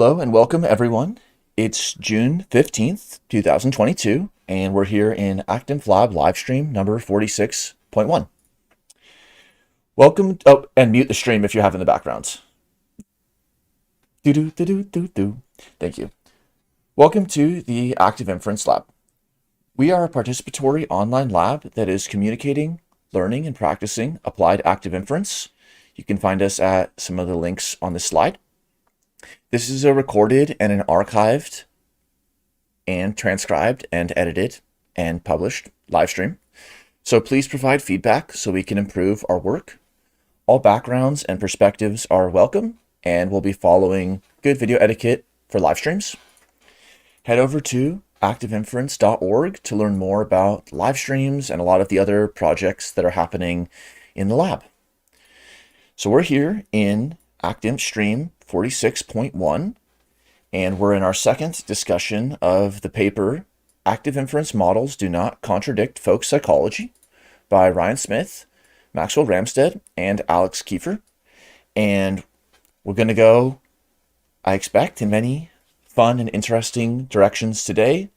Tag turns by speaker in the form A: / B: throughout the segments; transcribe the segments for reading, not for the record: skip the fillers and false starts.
A: Hello and welcome everyone. It's June 15th, 2022, and we're here in ActInf Livestream number 46.1. Welcome, and mute the stream if you have in the backgrounds. Thank you. Welcome to the Active Inference Lab. We are a participatory online lab that is communicating, learning, and practicing applied active inference. You can find us at some of the links on this slide. This is a recorded and an archived and transcribed and edited and published live stream. So please provide feedback so we can improve our work. All backgrounds and perspectives are welcome, and we'll be following good video etiquette for live streams. Head over to activeinference.org to learn more about live streams and a lot of the other projects that are happening in the lab. So we're here in ActInf Stream 46.1, and we're in our second discussion of the paper Active Inference Models Do Not Contradict Folk Psychology by Ryan Smith, Maxwell Ramstead, and Alex Kiefer. And we're going to go, I expect, in many fun and interesting directions today.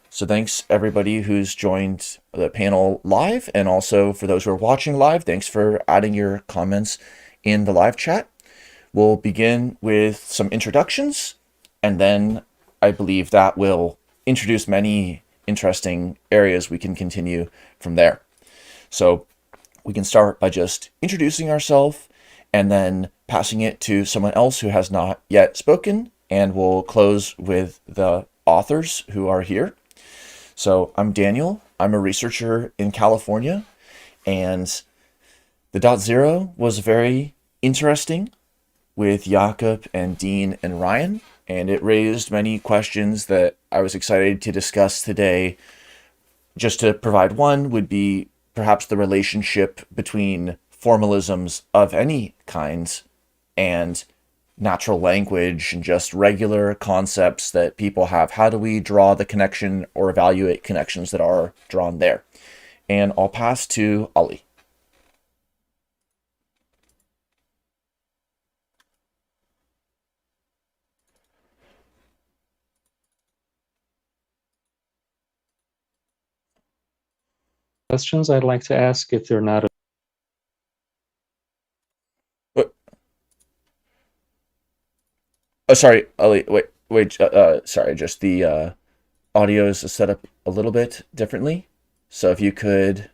A: So thanks everybody who's joined the panel live, and also for those who are watching live, thanks for adding your comments in the live chat. We'll begin with some introductions, and then I believe that will introduce many interesting areas we can continue from there. So we can start by just introducing ourselves and then passing it to someone else who has not yet spoken, and we'll close with the authors who are here. So I'm Daniel. I'm a researcher in California, and the .0 was very interesting with Jakob and Dean and Ryan, and it raised many questions that I was excited to discuss today. Just to provide one would be perhaps the relationship between formalisms of any kind and natural language and just regular concepts that people have. How do we draw the connection or evaluate connections that are drawn there? And I'll pass to Ali.
B: Questions I'd like to ask if they're not.
A: Oh, sorry, Ali. Wait. Sorry. Just the audio is set up a little bit differently. So if you could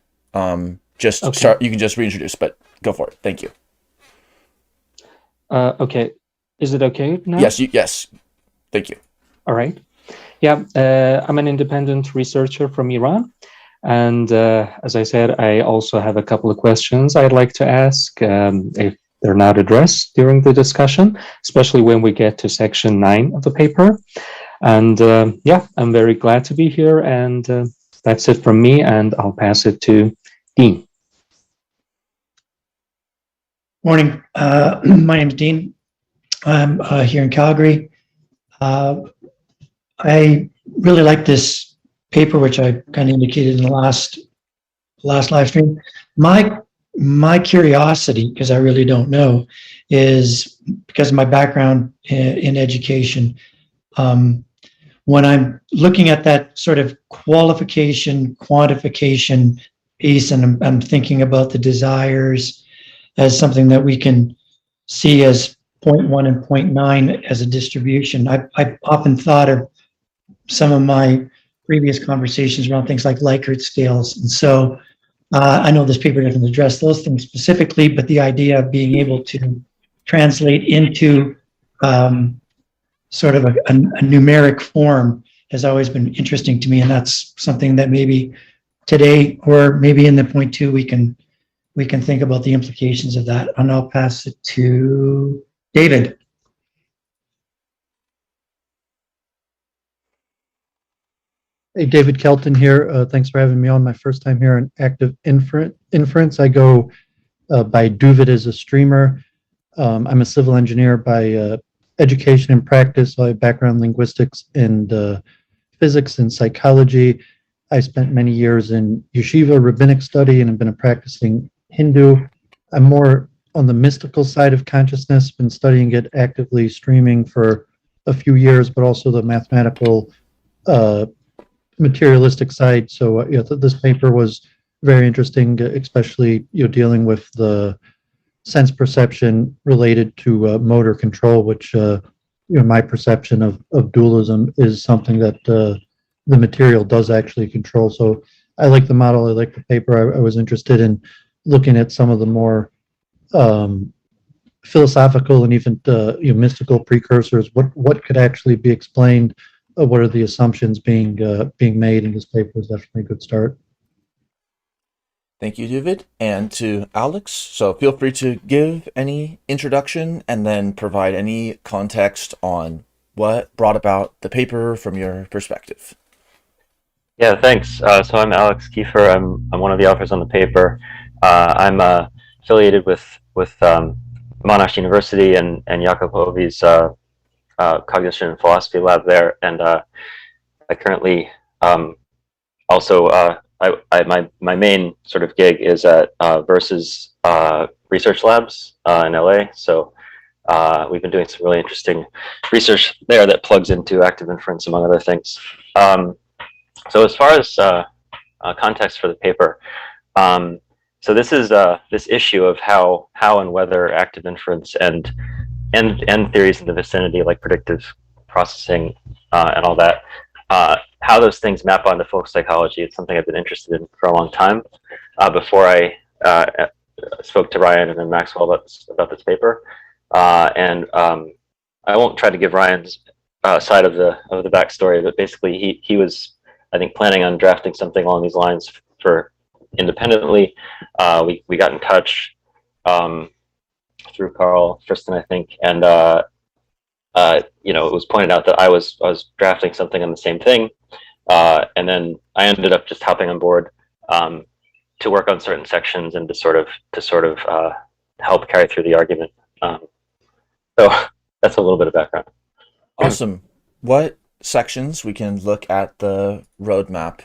A: just start, you can just reintroduce, but go for it. Thank you.
B: Okay. Is it okay now?
A: Yes. Yes. Thank you.
B: All right. Yeah. I'm an independent researcher from Iran. And as I said, I also have a couple of questions I'd like to ask if they're not addressed during the discussion, especially when we get to section 9 of the paper. And yeah, I'm very glad to be here. And that's it from me. And I'll pass it to Dean.
C: Morning. My name is Dean. I'm here in Calgary. I really like this paper, which I kind of indicated in the last live stream. My curiosity, because I really don't know, is because of my background in education. When I'm looking at that sort of qualification, quantification piece, and I'm thinking about the desires as something that we can see as 0.1 and 0.9 as a distribution, I've often thought of some of my previous conversations around things like Likert scales. And so I know this paper doesn't address those things specifically, but the idea of being able to translate into sort of a numeric form has always been interesting to me. And that's something that maybe today, or maybe in the 0.2, we can think about the implications of that. And I'll pass it to David.
D: Hey, David Kelton here. Thanks for having me on. My first time here in Active Inference. I go by Duvid as a streamer. I'm a civil engineer by education and practice. I have background in linguistics and physics and psychology. I spent many years in yeshiva, rabbinic study, and have been a practicing Hindu. I'm more on the mystical side of consciousness, been studying it actively, streaming for a few years, but also the mathematical materialistic side. So this paper was very interesting, especially dealing with the sense perception related to motor control, which my perception of dualism is something that the material does actually control. So I like the model, I like the paper. I was interested in looking at some of the more philosophical and even mystical precursors. What could actually be explained? What are the assumptions being made? In this paper is definitely a good start.
A: Thank you, David, and to Alex. So feel free to give any introduction and then provide any context on what brought about the paper from your perspective.
E: Yeah, thanks. So I'm Alex Kiefer. I'm one of the authors on the paper. I'm affiliated with Monash University and Jakob Hovi's Cognition and Philosophy Lab there, and I currently also my main sort of gig is at Versus Research Labs in LA. So we've been doing some really interesting research there that plugs into active inference, among other things. So as far as context for the paper, so this is this issue of how and whether active inference and theories in the vicinity like predictive processing and all that, how those things map onto folk psychology. It's something I've been interested in for a long time. Before I spoke to Ryan and then Maxwell about this paper, and I won't try to give Ryan's side of the backstory, but basically he was, I think, planning on drafting something along these lines for independently. We got in touch through Carl Friston, I think, and it was pointed out that I was drafting something on the same thing, and then I ended up just hopping on board to work on certain sections and to sort of help carry through the argument. So that's a little bit of background.
A: Awesome. What sections, we can look at the roadmap,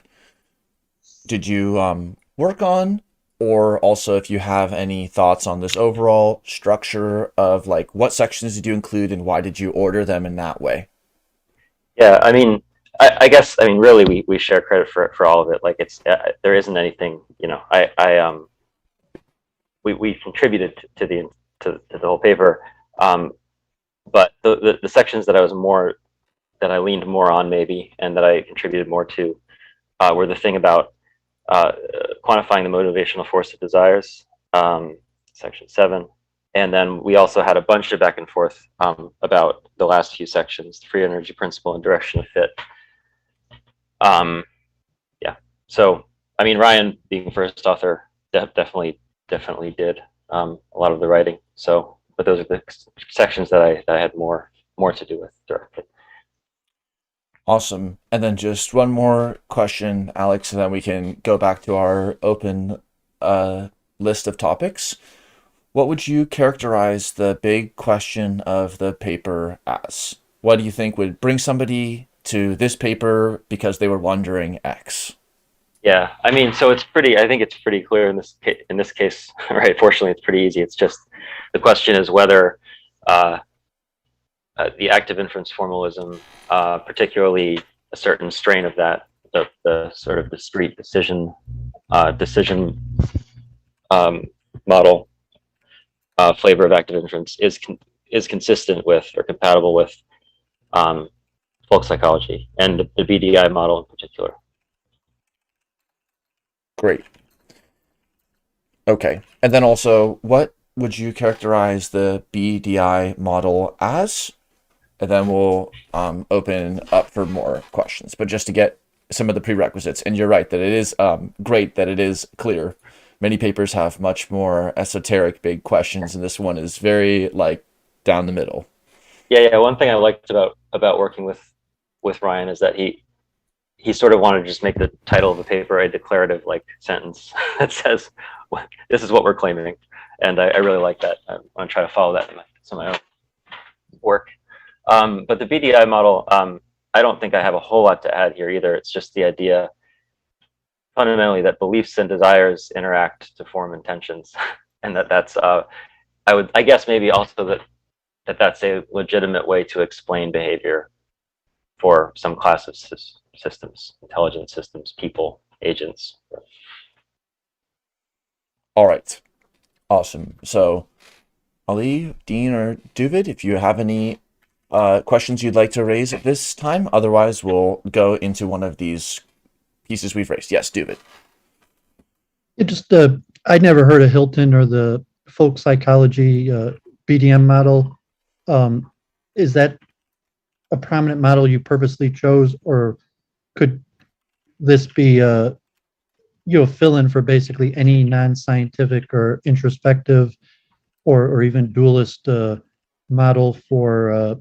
A: did you work on? Or also if you have any thoughts on this overall structure of like what sections did you include and why did you order them in that way?
E: Yeah, I mean, I guess, I mean, really we share credit for all of it. Like it's, there isn't anything, we contributed to the whole paper. But the sections that I leaned more on maybe, and that I contributed more to, were the thing about quantifying the motivational force of desires, section 7. And then we also had a bunch of back and forth about the last few sections, the free energy principle and direction of fit. Yeah, so, I mean, Ryan, being first author, definitely did a lot of the writing. So, but those are the sections that I had more to do with directly.
A: Awesome. And then just one more question, Alex, and then we can go back to our open list of topics. What would you characterize the big question of the paper as? What do you think would bring somebody to this paper because they were wondering X?
E: Yeah, I mean, so I think it's pretty clear in this case, right? Fortunately, it's pretty easy. It's just the question is whether the active inference formalism, particularly a certain strain of that, the sort of discrete decision model flavor of active inference is consistent with or compatible with folk psychology and the BDI model in particular.
A: Great. Okay. And then also, what would you characterize the BDI model as? And then we'll open up for more questions. But just to get some of the prerequisites, and you're right that it is great that it is clear. Many papers have much more esoteric big questions, and this one is very like down the middle.
E: Yeah. One thing I liked about working with Ryan is that he sort of wanted to just make the title of the paper a declarative like sentence that says, "This is what we're claiming," and I really like that. I want to try to follow that in some of my own work. But the BDI model, I don't think I have a whole lot to add here either. It's just the idea, fundamentally, that beliefs and desires interact to form intentions, and that's I guess maybe also that that's a legitimate way to explain behavior for some class of systems, intelligent systems, people, agents.
A: All right. Awesome. So, Ali, Dean, or Duvid, if you have any questions you'd like to raise at this time, otherwise we'll go into one of these pieces we've raised. Yes, Duvid.
D: It just, I'd never heard of Hilton or the folk psychology BDM model. Is that a prominent model you purposely chose, or could this be fill in for basically any non-scientific or introspective or even dualist model for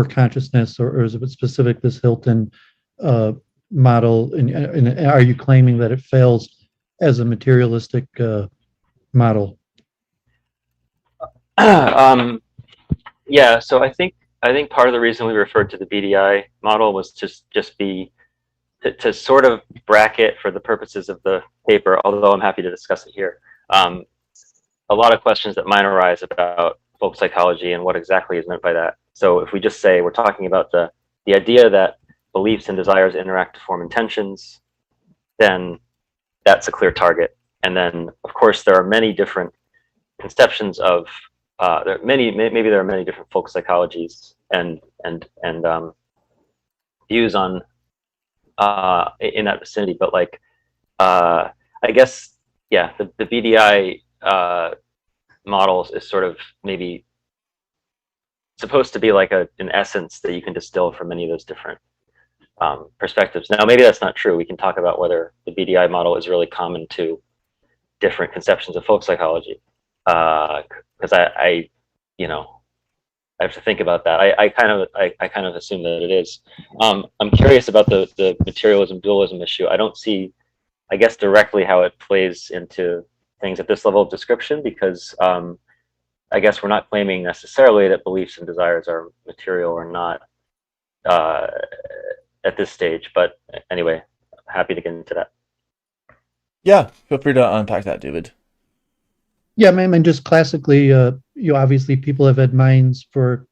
D: consciousness, or is it specific this Hilton model? And are you claiming that it fails as a materialistic model?
E: Yeah, so I think part of the reason we referred to the BDI model was just be to sort of bracket, for the purposes of the paper, although I'm happy to discuss it here, a lot of questions that might arise about folk psychology and what exactly is meant by that. So if we just say we're talking about the idea that beliefs and desires interact to form intentions, then that's a clear target. And then, of course, there are many different conceptions of maybe there are many different folk psychologies and views on in that vicinity. But like, I guess, yeah, the BDI models is sort of maybe supposed to be like an essence that you can distill from many of those different perspectives. Now, maybe that's not true. We can talk about whether the BDI model is really common to different conceptions of folk psychology. Because I have to think about that. I kind of assume that it is. I'm curious about the materialism dualism issue. I don't see, I guess, directly how it plays into things at this level of description, because I guess we're not claiming necessarily that beliefs and desires are material or not at this stage. But anyway, happy to get into that.
A: Yeah, feel free to unpack that, David.
D: Yeah, I mean, just classically, obviously people have had minds for,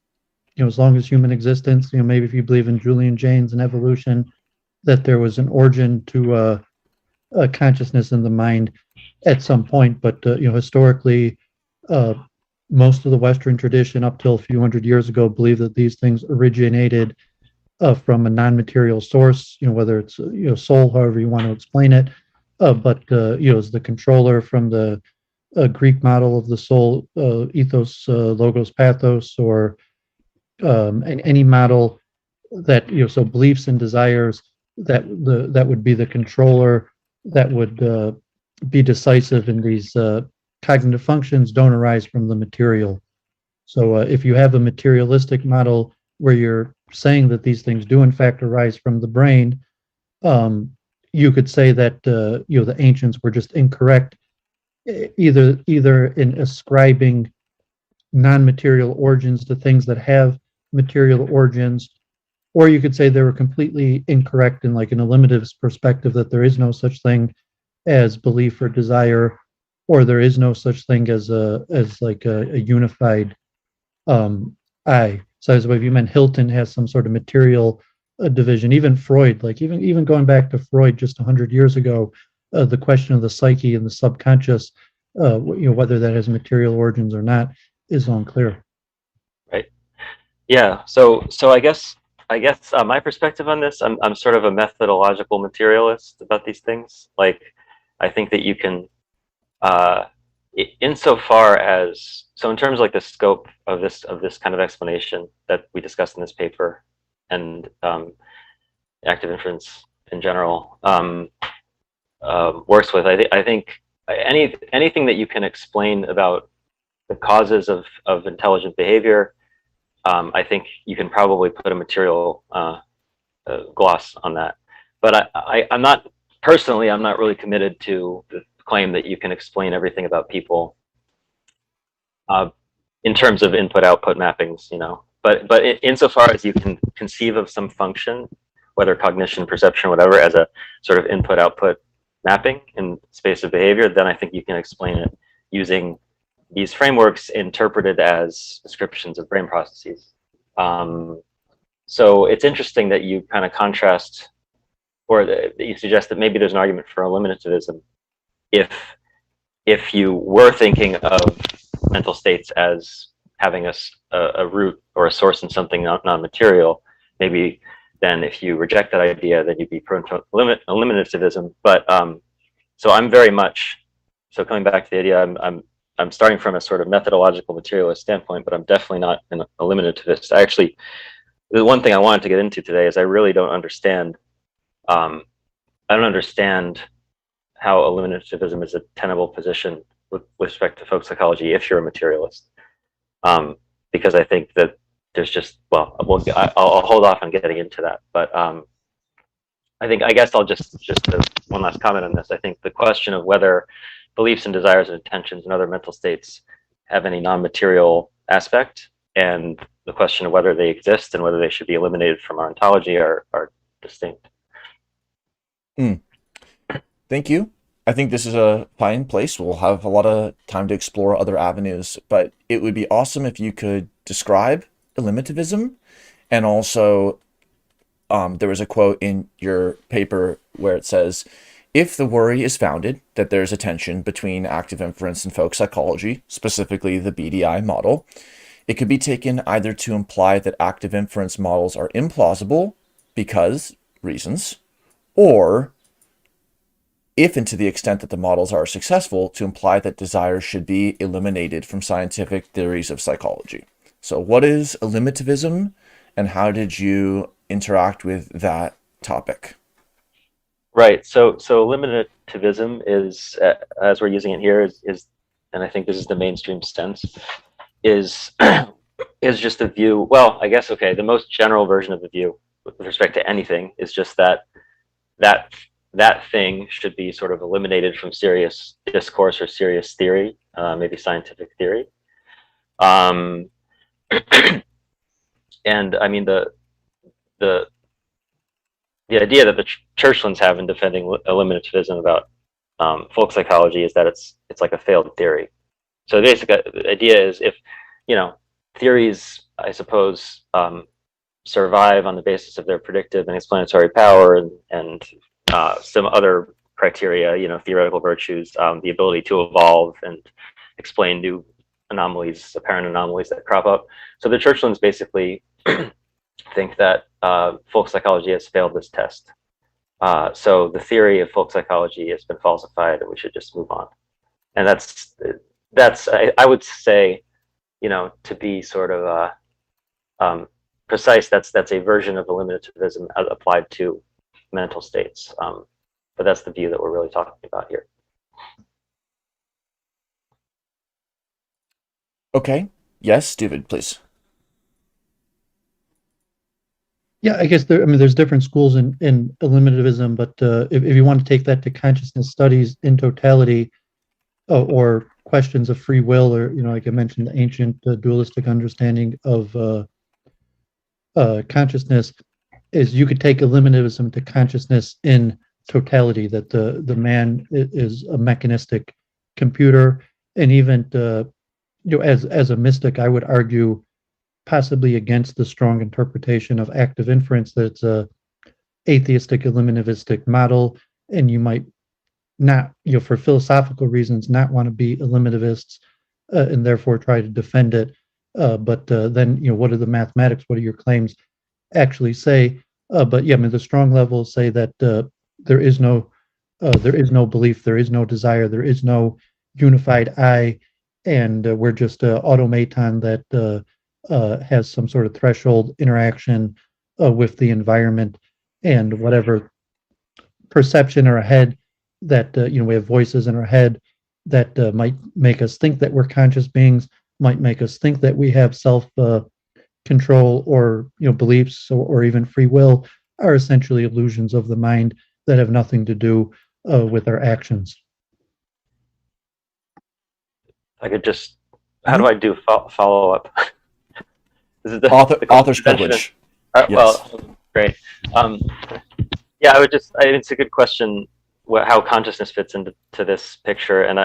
D: as long as human existence. Maybe if you believe in Julian Jaynes and evolution, that there was an origin to a consciousness in the mind at some point. But historically, most of the Western tradition up till a few hundred years ago believed that these things originated from a non-material source. Whether it's soul, however you want to explain it, but as the controller from the Greek model of the soul, ethos, logos, pathos, or any model that so beliefs and desires that would be the controller that would be decisive in these cognitive functions don't arise from the material. So if you have a materialistic model where you're saying that these things do in fact arise from the brain, you could say that the ancients were just incorrect, either in ascribing non-material origins to things that have material origins, or you could say they were completely incorrect in like an eliminativist perspective, that there is no such thing as belief or desire, or there is no such thing as a unified I. So as if you meant Hilton has some sort of material division. Even Freud, like even going back to Freud just 100 years ago, the question of the psyche and the subconscious, whether that has material origins or not, is unclear.
E: Right. Yeah. So I guess my perspective on this, I'm sort of a methodological materialist about these things. Like, I think that you can, insofar as, so in terms of like the scope of this kind of explanation that we discussed in this paper, and active inference in general works with, I think anything that you can explain about the causes of intelligent behavior, I think you can probably put a material gloss on that. But I'm not really committed to the claim that you can explain everything about people in terms of input-output mappings, But insofar as you can conceive of some function, whether cognition, perception, whatever, as a sort of input-output mapping in space of behavior, then I think you can explain it using these frameworks interpreted as descriptions of brain processes. So it's interesting that you kind of contrast, or that you suggest that maybe there's an argument for eliminativism if you were thinking of mental states as having a root or a source in something non-material, maybe then if you reject that idea, then you'd be prone to eliminativism. But so I'm very much, so coming back to the idea, I'm starting from a sort of methodological materialist standpoint, but I'm definitely not an eliminativist. I actually, the one thing I wanted to get into today is I really don't understand, I don't understand how eliminativism is a tenable position with respect to folk psychology if you're a materialist. Because I think that there's just, well, I'll hold off on getting into that. But I guess I'll just one last comment on this. I think the question of whether beliefs and desires and intentions and other mental states have any non-material aspect, and the question of whether they exist and whether they should be eliminated from our ontology are distinct.
A: Thank you. I think this is a fine place. We'll have a lot of time to explore other avenues, but it would be awesome if you could describe eliminativism. And also, there was a quote in your paper where it says, if the worry is founded that there's a tension between active inference and folk psychology, specifically the BDI model, it could be taken either to imply that active inference models are implausible because reasons, or if and to the extent that the models are successful, to imply that desire should be eliminated from scientific theories of psychology. So what is eliminativism, and how did you interact with that topic?
E: Right. So eliminativism is, as we're using it here, is, and I think this is the mainstream sense, is just a view. Well, I guess, okay, the most general version of the view with respect to anything is just that thing should be sort of eliminated from serious discourse or serious theory, maybe scientific theory. And I mean, the idea that the churchlands have in defending eliminativism about folk psychology is that it's like a failed theory. So the basic idea is, if, you know, theories, I suppose, survive on the basis of their predictive and explanatory power and some other criteria, you know, theoretical virtues, the ability to evolve and explain new anomalies, apparent anomalies that crop up. So the churchlands basically think that folk psychology has failed this test. So the theory of folk psychology has been falsified, and we should just move on. And that's I would say, you know, to be sort of precise, that's a version of eliminativism applied to mental states. But that's the view that we're really talking about here.
A: Okay. Yes, David, please.
D: Yeah, I guess there's different schools in eliminativism, but if you want to take that to consciousness studies in totality, or questions of free will, or, you know, like I mentioned, the ancient dualistic understanding of consciousness, is you could take eliminativism to consciousness in totality, that the man is a mechanistic computer, and even you know, as a mystic, I would argue possibly against the strong interpretation of active inference that it's a atheistic eliminativistic model, and you might not, you know, for philosophical reasons, not want to be eliminativists, and therefore try to defend it. But then, you know, what are the mathematics? What do your claims actually say? But yeah, I mean, the strong levels say that there is no belief, there is no desire, there is no unified I, and we're just an automaton that has some sort of threshold interaction with the environment, and whatever perception in our head that you know, we have voices in our head that might make us think that we're conscious beings, might make us think that we have self control, or, you know, beliefs, or even free will, are essentially illusions of the mind that have nothing to do with our actions.
E: I could just, how do I do follow up? This is the
A: Author's privilege.
E: Yes.
A: Well,
E: great. Yeah, it's a good question, how consciousness fits into this picture, and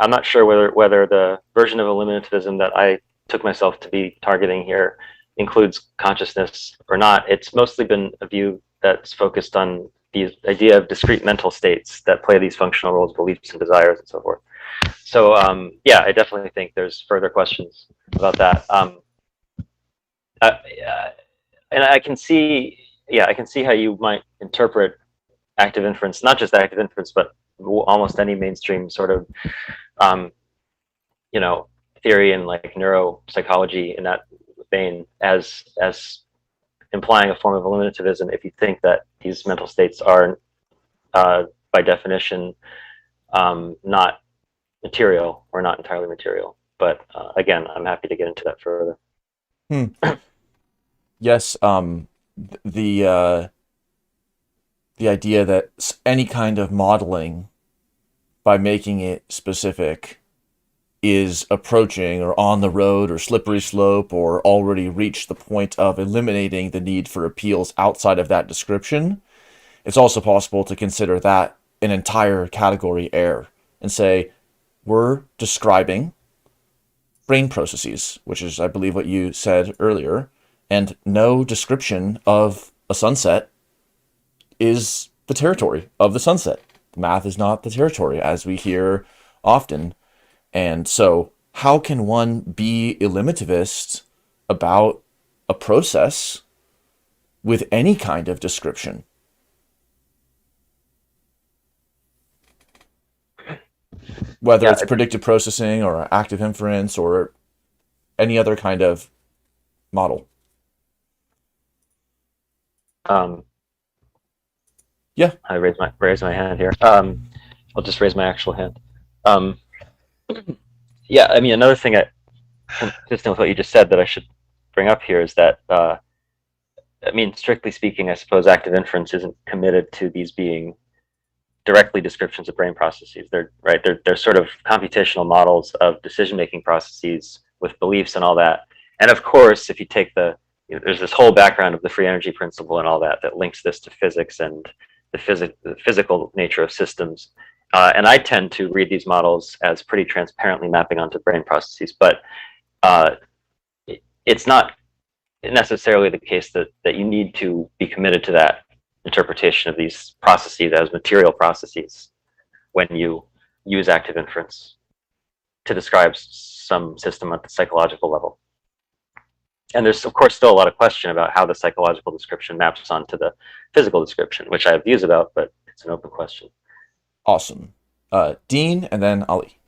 E: I'm not sure whether the version of eliminativism that I took myself to be targeting here includes consciousness or not. It's mostly been a view that's focused on the idea of discrete mental states that play these functional roles, beliefs and desires and so forth. So yeah, I definitely think there's further questions about that. And I can see, yeah, I can see how you might interpret active inference, not just active inference, but almost any mainstream sort of, you know, theory in like neuropsychology in that vein as implying a form of eliminativism if you think that these mental states are, by definition, not material or not entirely material. But again, I'm happy to get into that further.
A: Yes, the idea that any kind of modeling, by making it specific, is approaching or on the road or slippery slope or already reached the point of eliminating the need for appeals outside of that description. It's also possible to consider that an entire category error and say, we're describing brain processes, which is, I believe, what you said earlier, and no description of a sunset is the territory of the sunset. Math is not the territory, as we hear often. And so how can one be eliminativist about a process with any kind of description? Whether it's predictive processing or active inference or any other kind of model. Yeah.
E: I raise my hand here. I'll just raise my actual hand. Yeah, I mean, another thing consistent with what you just said that I should bring up here is that, I mean, strictly speaking, I suppose active inference isn't committed to these being directly descriptions of brain processes. They're sort of computational models of decision-making processes with beliefs and all that. And of course, if you take there's this whole background of the free energy principle and all that links this to physics and the physical nature of systems. And I tend to read these models as pretty transparently mapping onto brain processes, but it's not necessarily the case that you need to be committed to that interpretation of these processes as material processes when you use active inference to describe some system at the psychological level. And there's, of course, still a lot of question about how the psychological description maps onto the physical description, which I have views about, but it's an open question.
A: Awesome. Dean, and then Ali.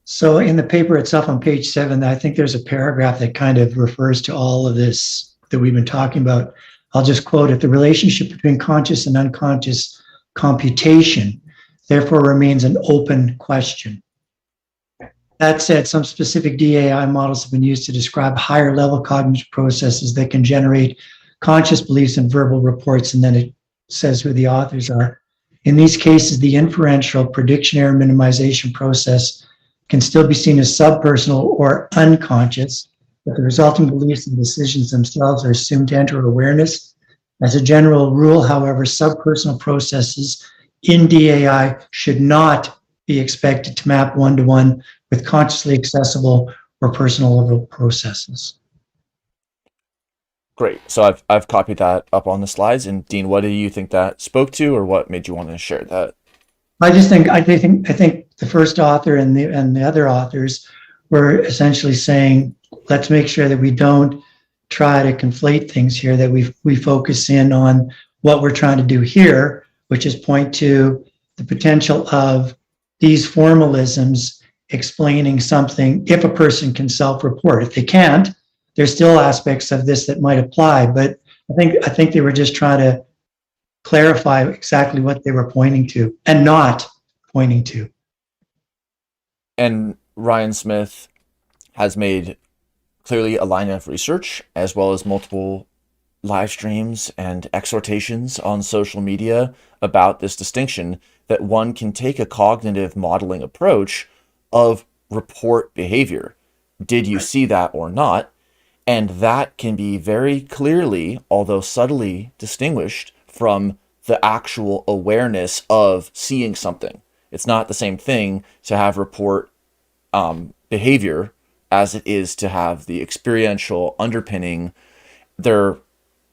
C: So in the paper itself on page 7, I think there's a paragraph that kind of refers to all of this that we've been talking about. I'll just quote it. The relationship between conscious and unconscious computation therefore remains an open question. That said, some specific DAI models have been used to describe higher level cognitive processes that can generate conscious beliefs and verbal reports, and then it says who the authors are. In these cases, the inferential prediction error minimization process can still be seen as subpersonal or unconscious, but the resulting beliefs and decisions themselves are assumed to enter awareness. As a general rule, however, subpersonal processes in DAI should not be expected to map one-to-one with consciously accessible or personal level processes.
A: Great. So I've copied that up on the slides. And Dean, what do you think that spoke to, or what made you want to share that?
C: I think the first author and the other authors were essentially saying, let's make sure that we don't try to conflate things here, that we focus in on what we're trying to do here, which is point to the potential of these formalisms explaining something if a person can self-report. If they can't, there's still aspects of this that might apply, but I think they were just trying to clarify exactly what they were pointing to and not pointing to.
A: And Ryan Smith has made clearly a line of research, as well as multiple live streams and exhortations on social media about this distinction that one can take a cognitive modeling approach of report behavior. Did you see that or not? And that can be very clearly, although subtly, distinguished from the actual awareness of seeing something. It's not the same thing to have report behavior as it is to have the experiential underpinning. They're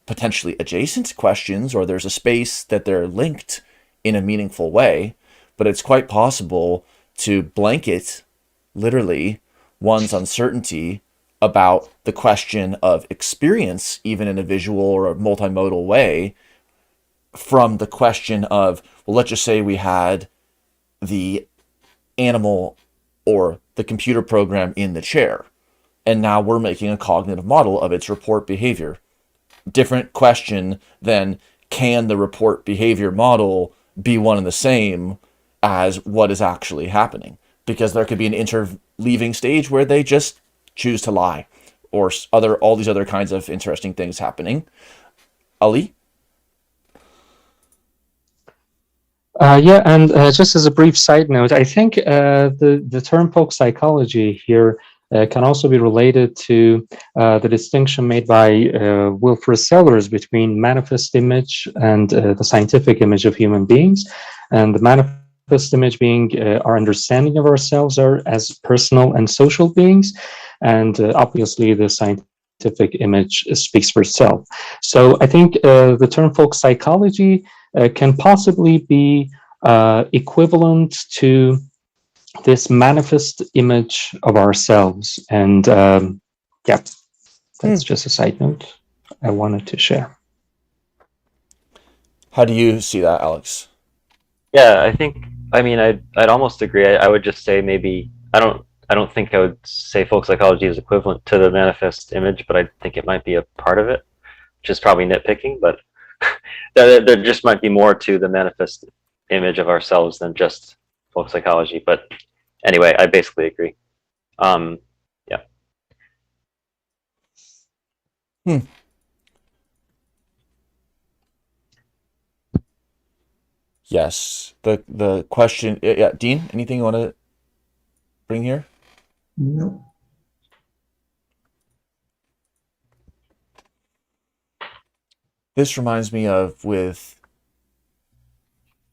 A: potentially adjacent questions, or there's a space that they're linked in a meaningful way, but it's quite possible to blanket, literally, one's uncertainty about the question of experience, even in a visual or a multimodal way, from the question of, well, let's just say we had the animal or the computer program in the chair, and now we're making a cognitive model of its report behavior. Different question than, can the report behavior model be one and the same as what is actually happening? Because there could be an interleaving stage where they just choose to lie, or all these other kinds of interesting things happening. Ali?
B: Yeah, and just as a brief side note, I think the term folk psychology here can also be related to the distinction made by Wilfrid Sellars between manifest image and the scientific image of human beings. And the manifest image being our understanding of ourselves as personal and social beings, and obviously the scientific image speaks for itself. So I think the term folk psychology can possibly be equivalent to this manifest image of ourselves. And yeah, that's just a side note I wanted to share.
A: How do you see that, Alex?
E: Yeah, I'd almost agree. I would just say maybe I don't think I would say folk psychology is equivalent to the manifest image, but I think it might be a part of it, which is probably nitpicking, but there just might be more to the manifest image of ourselves than just folk psychology. But anyway, I basically agree. Yeah.
A: Yes. The question, yeah, Dean, anything you want to bring here?
C: No.
A: This reminds me of with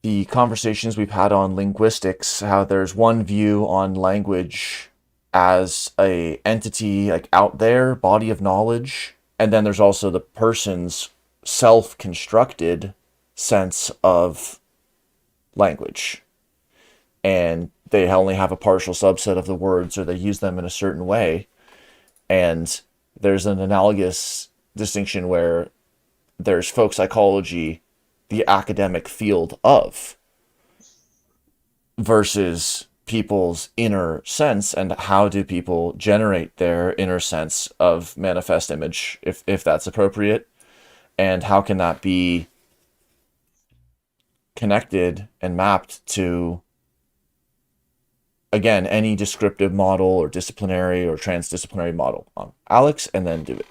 A: the conversations we've had on linguistics, how there's one view on language as a entity like out there, body of knowledge, and then there's also the person's self-constructed sense of language. And they only have a partial subset of the words, or they use them in a certain way. And there's an analogous distinction where there's folk psychology, the academic field of, versus people's inner sense, and how do people generate their inner sense of manifest image, if that's appropriate, and how can that be connected and mapped to, again, any descriptive model or disciplinary or transdisciplinary model. Alex, and then do it.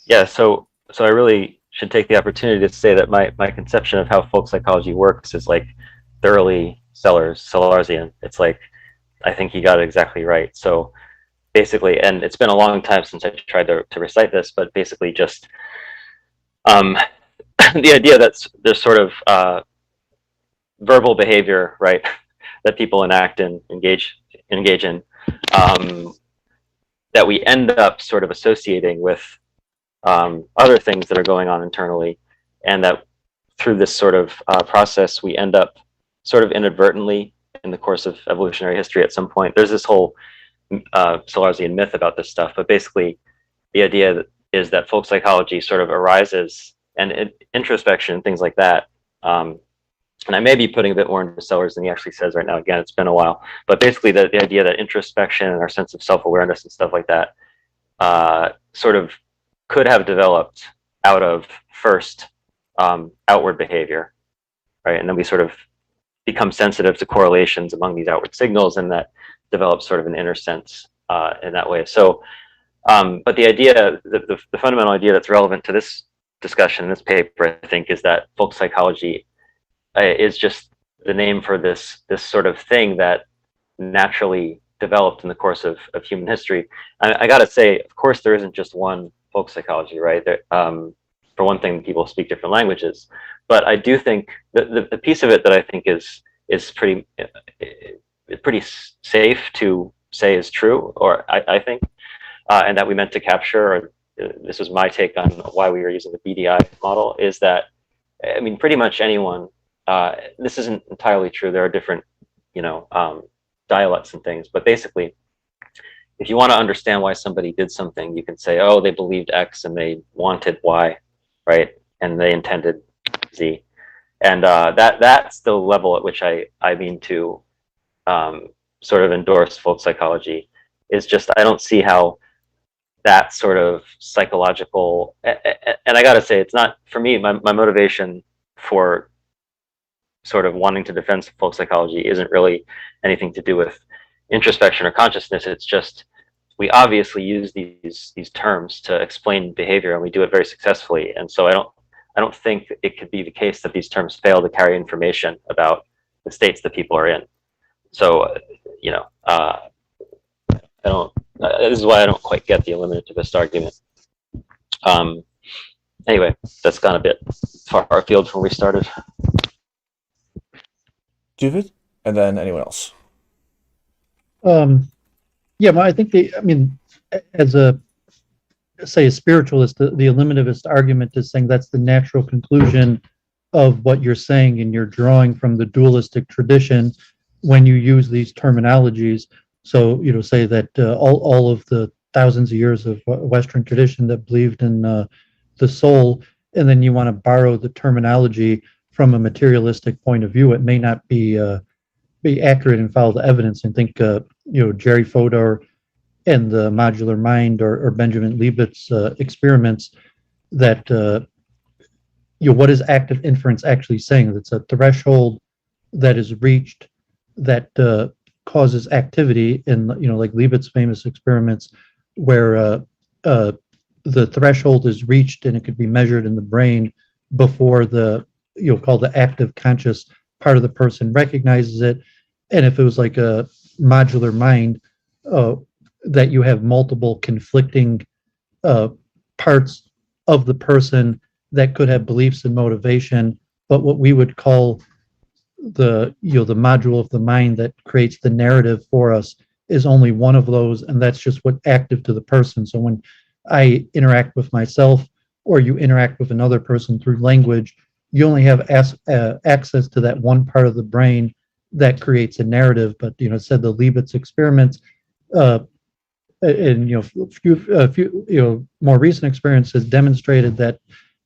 E: Yeah, so I really should take the opportunity to say that my conception of how folk psychology works is like thoroughly Sellarsian. It's like, I think he got it exactly right. So basically, and it's been a long time since I tried to recite this, but basically just the idea that there's sort of verbal behavior, right, that people enact and engage in, that we end up sort of associating with other things that are going on internally, and that through this sort of process, we end up sort of inadvertently in the course of evolutionary history at some point. There's this whole Sellarsian myth about this stuff, but basically the idea is that folk psychology sort of arises, and introspection and things like that. And I may be putting a bit more into Sellars than he actually says right now. Again, it's been a while, but basically the idea that introspection and our sense of self-awareness and stuff like that sort of could have developed out of first outward behavior, right? And then we sort of become sensitive to correlations among these outward signals, and that develops sort of an inner sense in that way. So, but the idea, the fundamental idea that's relevant to this discussion, this paper, I think, is that folk psychology is just the name for this sort of thing that naturally developed in the course of human history. I gotta say, of course, there isn't just one folk psychology, right? For one thing, people speak different languages, but I do think the piece of it that I think is is pretty safe to say is true, or I think, and that we meant to capture, or this was my take on why we were using the BDI model, is that, I mean, pretty much anyone, this isn't entirely true, there are different, dialects and things, but basically, if you want to understand why somebody did something, you can say, oh, they believed X and they wanted Y, right? And they intended Z. And that's the level at which I mean to sort of endorse folk psychology, is just, I don't see how that sort of psychological, and I gotta say, it's not, for me, my motivation for sort of wanting to defend folk psychology isn't really anything to do with introspection or consciousness. It's just, we obviously use these terms to explain behavior, and we do it very successfully. And so I don't think it could be the case that these terms fail to carry information about the states that people are in. So, this is why I don't quite get the eliminativist argument. Anyway, that's gone a bit far afield from where we started.
A: David, and then anyone else.
D: Yeah, well, I think as a spiritualist, the eliminativist argument is saying that's the natural conclusion of what you're saying, and you're drawing from the dualistic tradition when you use these terminologies. So, say that all of the thousands of years of Western tradition that believed in the soul, and then you want to borrow the terminology from a materialistic point of view, it may not be accurate and follow the evidence. And think, Jerry Fodor and the modular mind, or Benjamin Liebert's experiments, that what is active inference actually saying? It's a threshold that is reached that causes activity in, like Liebert's famous experiments, where the threshold is reached and it could be measured in the brain before the called the active conscious part of the person recognizes it. And if it was like a modular mind, that you have multiple conflicting parts of the person that could have beliefs and motivation, but what we would call the the module of the mind that creates the narrative for us is only one of those, and that's just what's active to the person. So when I interact with myself, or you interact with another person through language, you only have access to that one part of the brain that creates a narrative. But said the Liebert's experiments, and few more recent experiences demonstrated that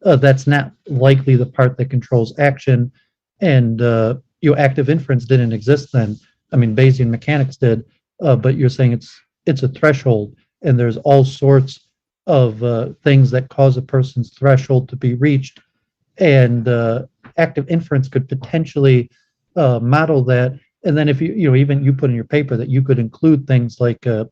D: that's not likely the part that controls action, and active inference didn't exist then. I mean, Bayesian mechanics did, but you're saying it's a threshold, and there's all sorts of things that cause a person's threshold to be reached, and active inference could potentially model that. And then if even you put in your paper that you could include things like if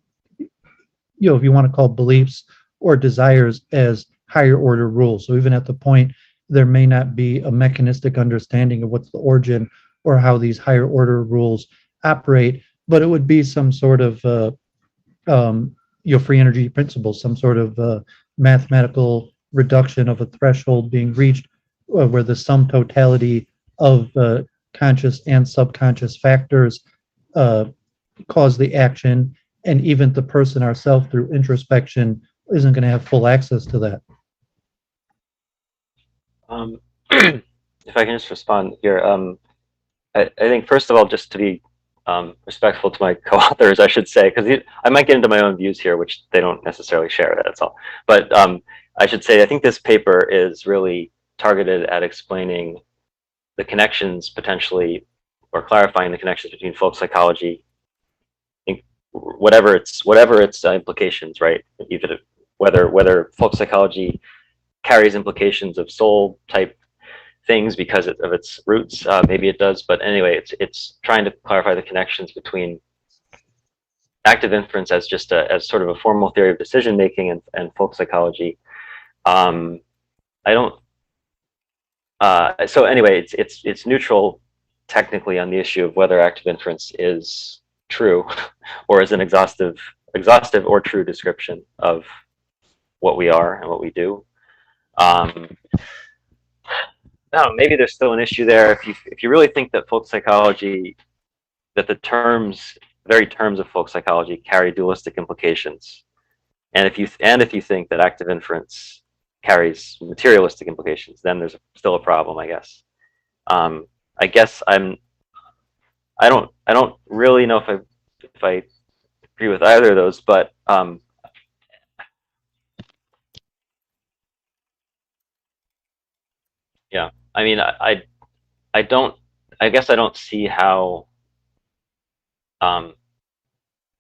D: you want to call beliefs or desires as higher order rules. So even at the point there may not be a mechanistic understanding of what's the origin or how these higher order rules operate, but it would be some sort of free energy principles, some sort of mathematical reduction of a threshold being reached, where the sum totality of conscious and subconscious factors cause the action, and even the person ourselves through introspection isn't going to have full access to that.
E: If I can just respond here, I think first of all, just to be respectful to my co-authors, I should say, because I might get into my own views here, which they don't necessarily share, that's all. But I should say, I think this paper is really targeted at explaining the connections potentially, or clarifying the connections between folk psychology, whatever its implications, right? Even whether folk psychology carries implications of soul type things because of its roots, maybe it does, but anyway, it's trying to clarify the connections between active inference as just as sort of a formal theory of decision making and folk psychology. So anyway, it's neutral technically on the issue of whether active inference is true or is an exhaustive or true description of what we are and what we do. I don't know, maybe there's still an issue there if you really think that folk psychology, that the very terms of folk psychology carry dualistic implications, and if you think that active inference carries materialistic implications, then there's still a problem, I guess. I guess I don't really know if I agree with either of those, but yeah, I mean, I don't, I guess I don't see how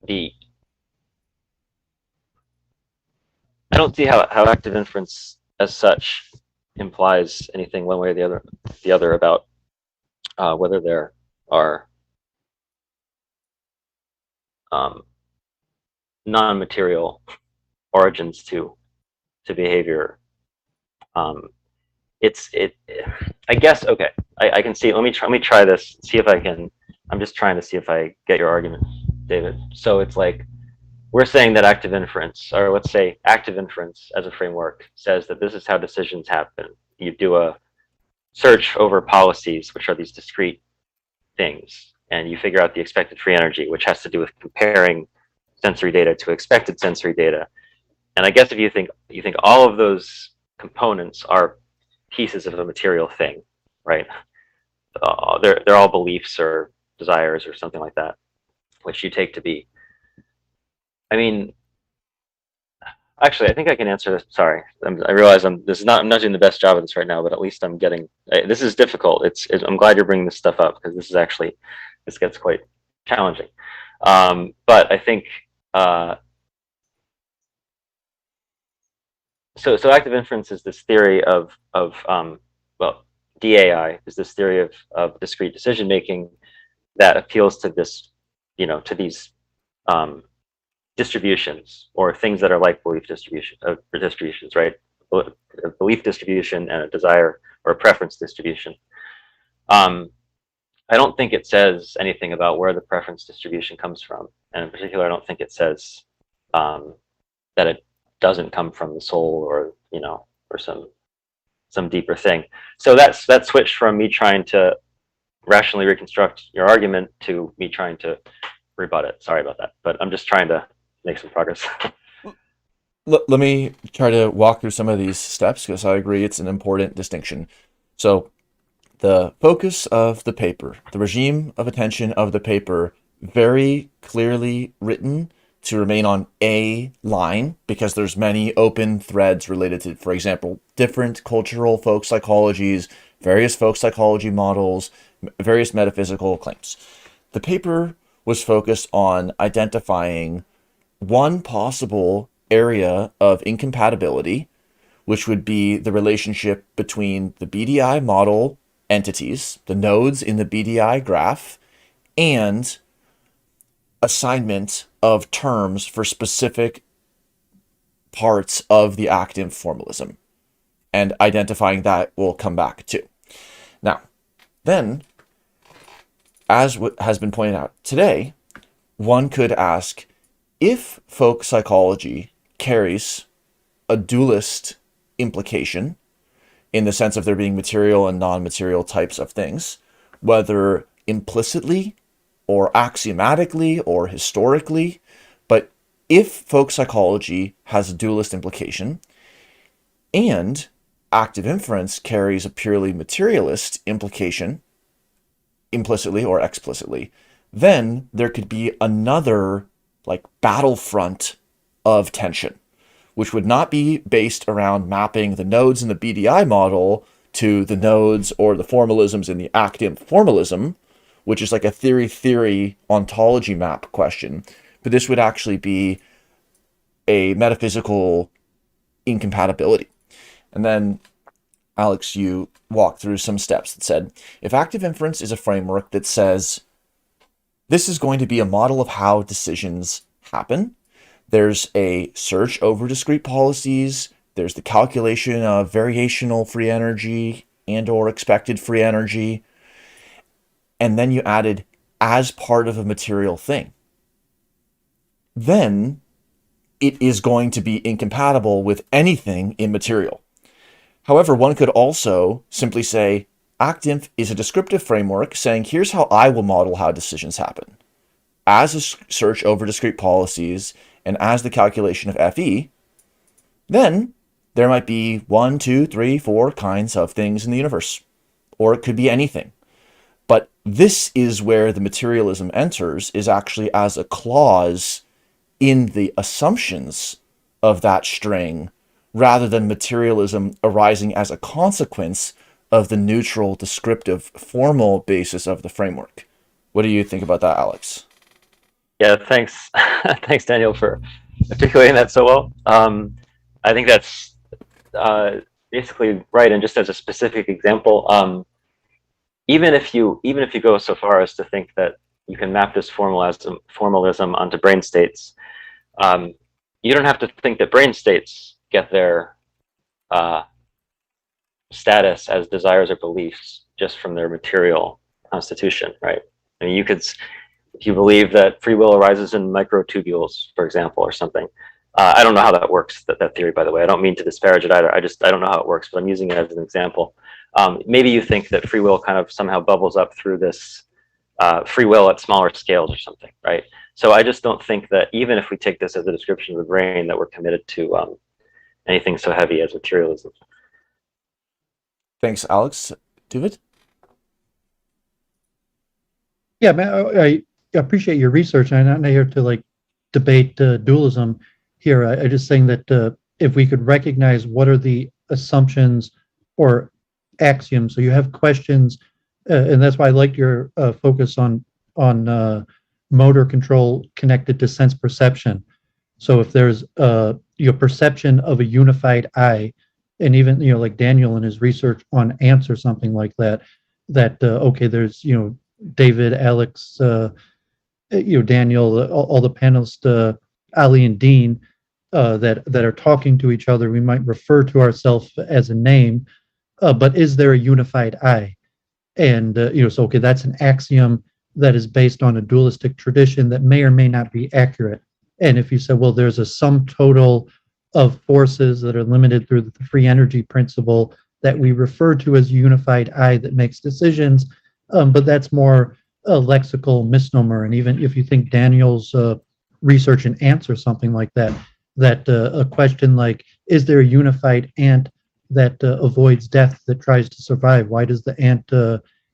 E: the I don't see how active inference as such implies anything one way or the other about whether there are non-material origins to behavior. I guess, okay, I can see. Let me try this. See if I can. I'm just trying to see if I get your argument, David. So it's like, we're saying that active inference, or let's say active inference as a framework, says that this is how decisions happen. You do a search over policies, which are these discrete things, and you figure out the expected free energy, which has to do with comparing sensory data to expected sensory data. And I guess if you think all of those components are pieces of a material thing, right? They're all beliefs or desires or something like that, which you take to be. I mean, actually, I think I can answer this. Sorry, I realize I'm not doing the best job of this right now, but at least I'm getting. This is difficult. I'm glad you're bringing this stuff up, because this gets quite challenging. But I think so active inference is this theory of well, DAI is this theory of discrete decision making that appeals to this, to these distributions, or things that are like distributions, right? A belief distribution and a desire or a preference distribution. I don't think it says anything about where the preference distribution comes from, and in particular, I don't think it says that it doesn't come from the soul, or or some deeper thing. So that switched from me trying to rationally reconstruct your argument to me trying to rebut it. Sorry about that, but I'm just trying to make some progress.
A: Let me try to walk through some of these steps, because I agree it's an important distinction. So the focus of the paper, the regime of attention of the paper, very clearly written to remain on a line, because there's many open threads related to, for example, different cultural folk psychologies, various folk psychology models, various metaphysical claims. The paper was focused on identifying one possible area of incompatibility, which would be the relationship between the BDI model entities, the nodes in the BDI graph, and assignment of terms for specific parts of the ActInf formalism, and identifying that we'll come back to. Now, then, as has been pointed out today, one could ask, if folk psychology carries a dualist implication, in the sense of there being material and non-material types of things, whether implicitly or axiomatically or historically, but if folk psychology has a dualist implication and active inference carries a purely materialist implication, implicitly or explicitly, then there could be another battlefront of tension, which would not be based around mapping the nodes in the BDI model to the nodes or the formalisms in the ActInf formalism, which is like a theory ontology map question. But this would actually be a metaphysical incompatibility. And then, Alex, you walked through some steps that said, if active inference is a framework that says this is going to be a model of how decisions happen, there's a search over discrete policies, there's the calculation of variational free energy and or expected free energy, and then you added as part of a material thing, then it is going to be incompatible with anything immaterial. However, one could also simply say, ActInf is a descriptive framework saying, here's how I will model how decisions happen. As a search over discrete policies and as the calculation of FE, then there might be 1, 2, 3, 4 kinds of things in the universe, or it could be anything. But this is where the materialism enters, is actually as a clause in the assumptions of that string, rather than materialism arising as a consequence of the neutral, descriptive, formal basis of the framework. What do you think about that, Alex?
E: Yeah, thanks. Thanks, Daniel, for articulating that so well. I think that's basically right. And just as a specific example, even if you go so far as to think that you can map this formalism onto brain states, you don't have to think that brain states get their status as desires or beliefs just from their material constitution, right? I mean, if you believe that free will arises in microtubules, for example, or something. I don't know how that works, that theory, by the way. I don't mean to disparage it either. I don't know how it works, but I'm using it as an example. Maybe you think that free will kind of somehow bubbles up through this free will at smaller scales or something, right? So I just don't think that even if we take this as a description of the brain, that we're committed to anything so heavy as materialism.
A: Thanks, Alex. David?
D: Yeah, man, I appreciate your research. I'm not here to like debate dualism here. I just saying that if we could recognize what are the assumptions or axioms, so you have questions, and that's why I liked your focus on motor control connected to sense perception. So if there's your perception of a unified I, and even like Daniel in his research on ants or something like that, okay, there's David, Alex, Daniel, all the panelists, Ali and Dean, that are talking to each other. We might refer to ourselves as a name, but is there a unified I? And so okay, that's an axiom that is based on a dualistic tradition that may or may not be accurate. And if you say, well, there's a sum total of forces that are limited through the free energy principle that we refer to as unified I that makes decisions, but that's more a lexical misnomer. And even if you think Daniel's research in ants or something like that, a question like, is there a unified ant that avoids death, that tries to survive? Why does the ant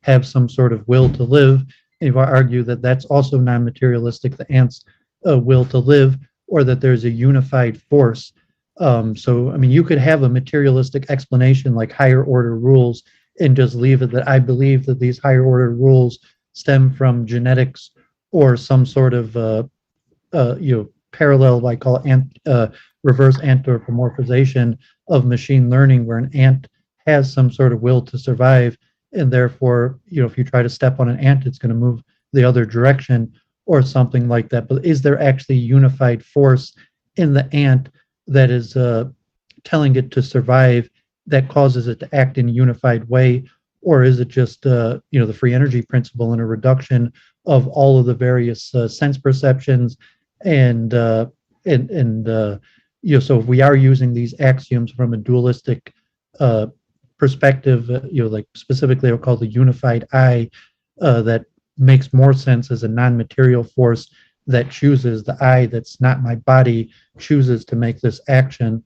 D: have some sort of will to live? And if I argue that that's also non-materialistic, the ant's will to live, or that there's a unified force. So, I mean, you could have a materialistic explanation like higher order rules and just leave it that I believe that these higher order rules stem from genetics or some sort of parallel, I call it reverse anthropomorphization of machine learning, where an ant has some sort of will to survive, and therefore, if you try to step on an ant, it's going to move the other direction or something like that. But is there actually unified force in the ant that is telling it to survive, that causes it to act in a unified way? Or is it just the free energy principle and a reduction of all of the various sense perceptions so if we are using these axioms from a dualistic perspective, like specifically I'll call the unified I, that makes more sense as a non-material force that chooses, the I that's not my body chooses to make this action.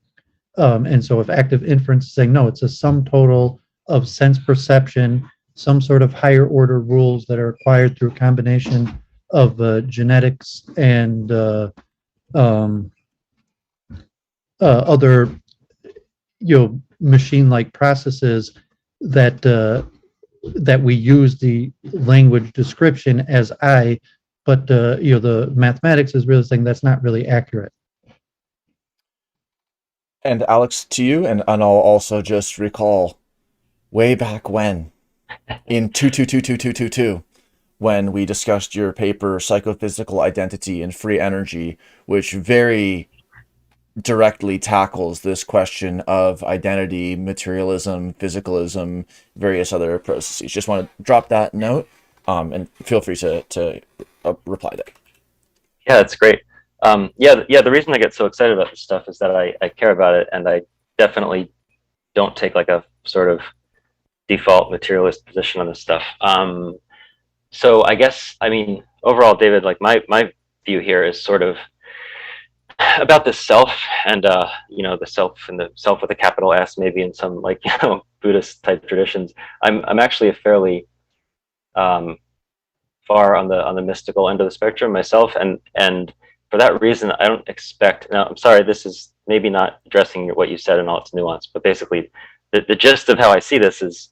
D: And so if active inference is saying, no, it's a sum total of sense perception, some sort of higher order rules that are acquired through a combination of genetics and other machine-like processes that we use the language description as I, but the mathematics is really saying that's not really accurate.
A: And Alex, to you, and I'll also just recall way back when, in 2222222, when we discussed your paper, Psychophysical Identity and Free Energy, which very directly tackles this question of identity, materialism, physicalism, various other processes. Just want to drop that note, and feel free to reply there.
E: Yeah, that's great. The reason I get so excited about this stuff is that I care about it, and I definitely don't take like a sort of default materialist position on this stuff. So I guess, I mean, overall, David, like my view here is sort of about the self, and the self, and the self with a capital S, maybe in some like Buddhist type traditions. I'm actually a fairly far on the mystical end of the spectrum myself, and for that reason, I don't expect. Now, I'm sorry, this is maybe not addressing what you said in all its nuance, but basically, the gist of how I see this is,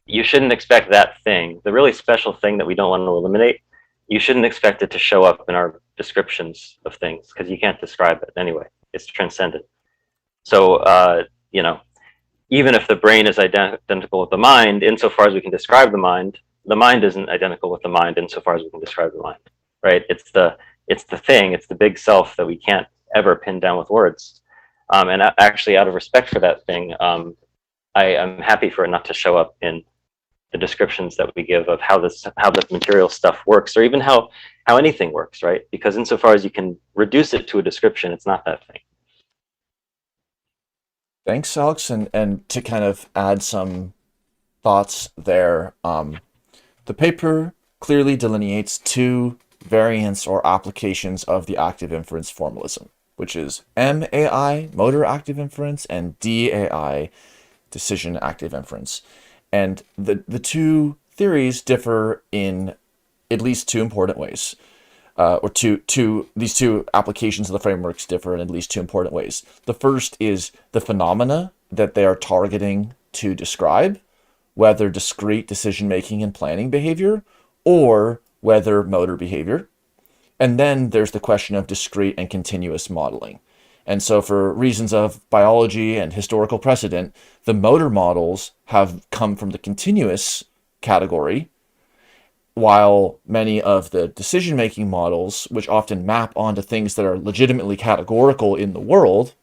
E: you shouldn't expect that thing, the really special thing that we don't want to eliminate. You shouldn't expect it to show up in our descriptions of things, because you can't describe it anyway. It's transcendent. So, even if the brain is identical with the mind, insofar as we can describe the mind isn't identical with the mind insofar as we can describe the mind, right? It's the thing, it's the big self that we can't ever pin down with words. And actually, out of respect for that thing, I am happy for it not to show up in the descriptions that we give of how the material stuff works, or even how anything works, right? Because insofar as you can reduce it to a description, it's not that thing.
A: Thanks, Alex. And to kind of add some thoughts there, the paper clearly delineates two variants or applications of the active inference formalism, which is MAI, motor active inference, and DAI, decision active inference. And the two theories differ in at least two important ways. These two applications of the frameworks differ in at least two important ways. The first is the phenomena that they are targeting to describe, whether discrete decision-making and planning behavior, or whether motor behavior. And then there's the question of discrete and continuous modeling. And so for reasons of biology and historical precedent, the motor models have come from the continuous category, while many of the decision-making models, which often map onto things that are legitimately categorical in the world,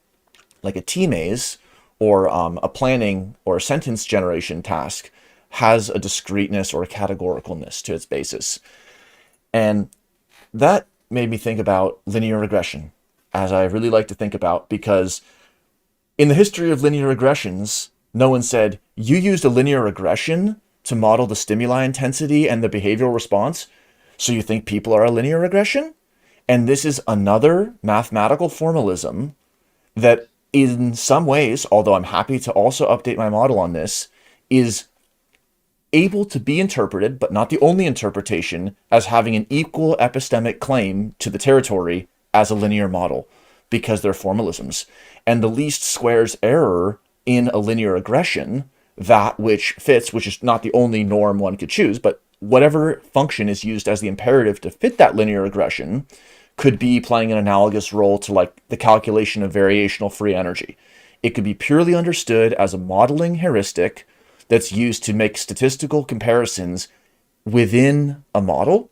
A: like a T-maze or a planning or a sentence generation task, has a discreteness or a categoricalness to its basis. And that made me think about linear regression, as I really like to think about, because in the history of linear regressions, no one said, you used a linear regression to model the stimuli intensity and the behavioral response, so you think people are a linear regression? And this is another mathematical formalism that in some ways, although I'm happy to also update my model on this, is able to be interpreted, but not the only interpretation, as having an equal epistemic claim to the territory as a linear model, because they're formalisms. And the least squares error in a linear regression, that which fits, which is not the only norm one could choose, but whatever function is used as the imperative to fit that linear regression, could be playing an analogous role to like the calculation of variational free energy. It could be purely understood as a modeling heuristic that's used to make statistical comparisons within a model.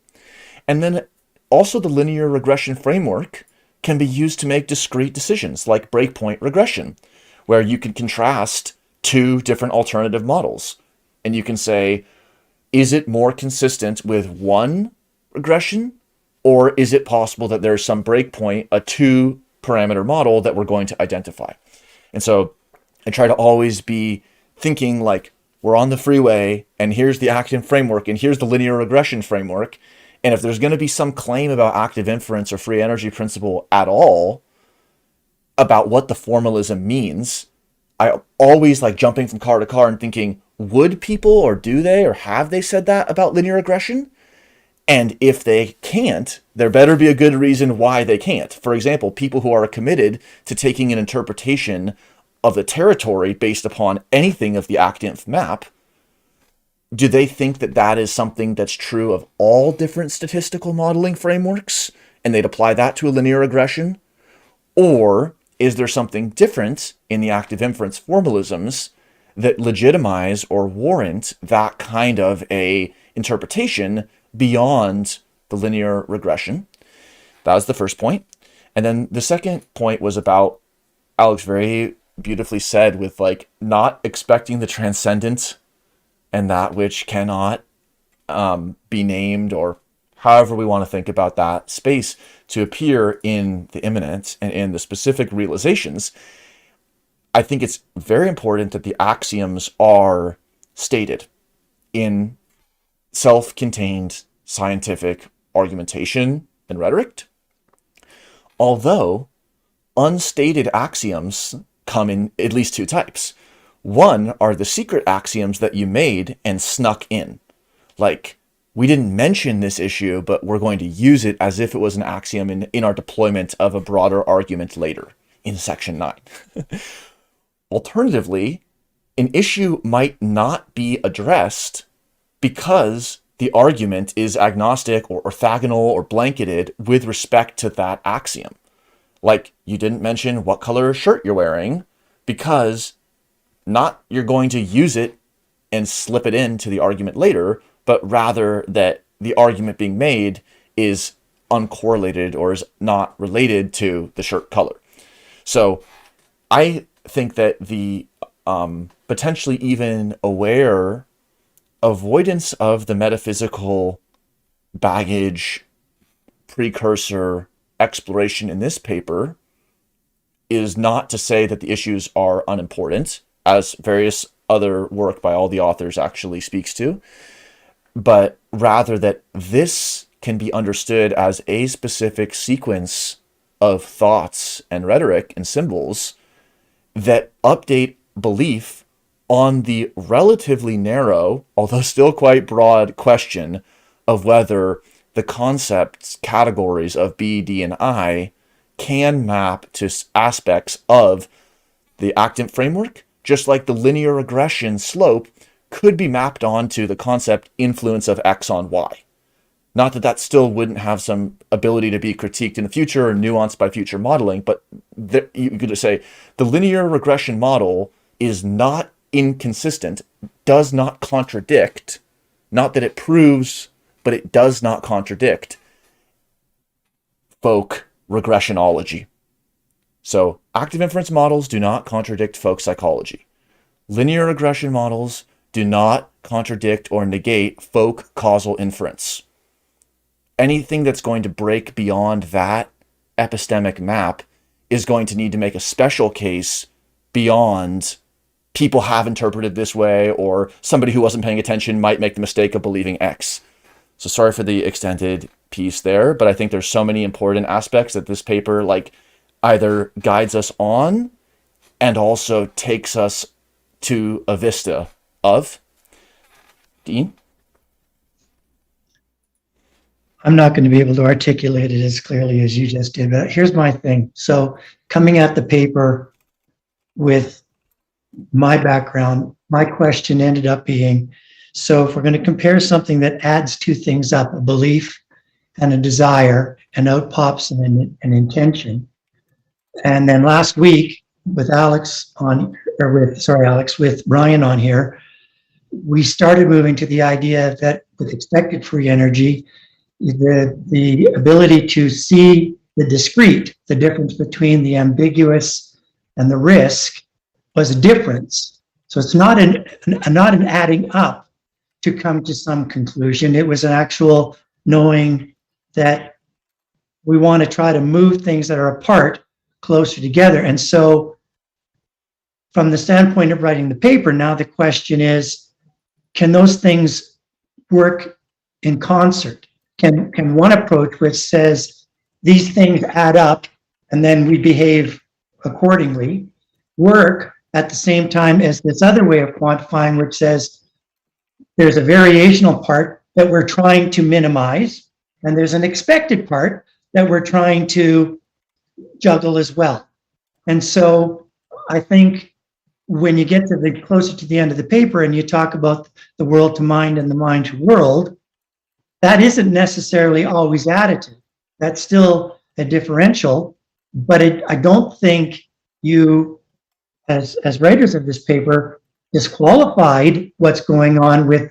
A: And then also the linear regression framework can be used to make discrete decisions like breakpoint regression, where you can contrast two different alternative models. And you can say, is it more consistent with one regression, or is it possible that there's some breakpoint, a two parameter model that we're going to identify? And so I try to always be thinking like, we're on the freeway, and here's the ActInf framework, and here's the linear regression framework. And if there's going to be some claim about active inference or free energy principle at all, about what the formalism means, I always like jumping from car to car and thinking, would people, or do they, or have they said that about linear regression? And if they can't, there better be a good reason why they can't. For example, people who are committed to taking an interpretation of the territory based upon anything of the ActInf map, do they think that that is something that's true of all different statistical modeling frameworks, and they'd apply that to a linear regression? Or is there something different in the active inference formalisms that legitimize or warrant that kind of a interpretation beyond the linear regression? That was the first point. And then the second point was about, Alex very beautifully said, with like not expecting the transcendent and that which cannot be named, or however we want to think about that space, to appear in the immanent and in the specific realizations. I think it's very important that the axioms are stated in self-contained scientific argumentation and rhetoric, although unstated axioms come in at least two types. One are the secret axioms that you made and snuck in. Like, we didn't mention this issue, but we're going to use it as if it was an axiom in our deployment of a broader argument later in section 9. Alternatively, an issue might not be addressed because the argument is agnostic or orthogonal or blanketed with respect to that axiom. Like, you didn't mention what color shirt you're wearing because not you're going to use it and slip it into the argument later, but rather that the argument being made is uncorrelated or is not related to the shirt color. So I think that the potentially even aware avoidance of the metaphysical baggage precursor exploration in this paper is not to say that the issues are unimportant, as various other work by all the authors actually speaks to, but rather that this can be understood as a specific sequence of thoughts and rhetoric and symbols that update belief on the relatively narrow, although still quite broad, question of whether the concepts, categories of B, D, and I can map to aspects of the ActInf framework, just like the linear regression slope could be mapped onto the concept influence of X on Y. Not that that still wouldn't have some ability to be critiqued in the future or nuanced by future modeling, but you could just say the linear regression model is not inconsistent, does not contradict, not that it proves, but it does not contradict folk regressionology. So active inference models do not contradict folk psychology. Linear regression models do not contradict or negate folk causal inference. Anything that's going to break beyond that epistemic map is going to need to make a special case beyond people have interpreted this way, or somebody who wasn't paying attention might make the mistake of believing X. So sorry for the extended piece there, but I think there's so many important aspects that this paper either guides us on and also takes us to a vista of. Dean?
C: I'm not going to be able to articulate it as clearly as you just did, but here's my thing. So coming at the paper with my background, my question ended up being, so if we're going to compare something that adds two things up, a belief and a desire, and out pops an intention. And then last week with with Brian on here, we started moving to the idea that with expected free energy, the ability to see the discrete, the difference between the ambiguous and the risk, was a difference. So it's not an adding up to come to some conclusion. It was an actual knowing that we want to try to move things that are apart closer together. And so from the standpoint of writing the paper, now the question is, can those things work in concert? Can one approach which says these things add up and then we behave accordingly work at the same time as this other way of quantifying, which says there's a variational part that we're trying to minimize and there's an expected part that we're trying to juggle as well. And so I think when you get to the closer to the end of the paper and you talk about the world to mind and the mind to world, that isn't necessarily always additive. That's still a differential, but I don't think you, as writers of this paper, disqualified what's going on with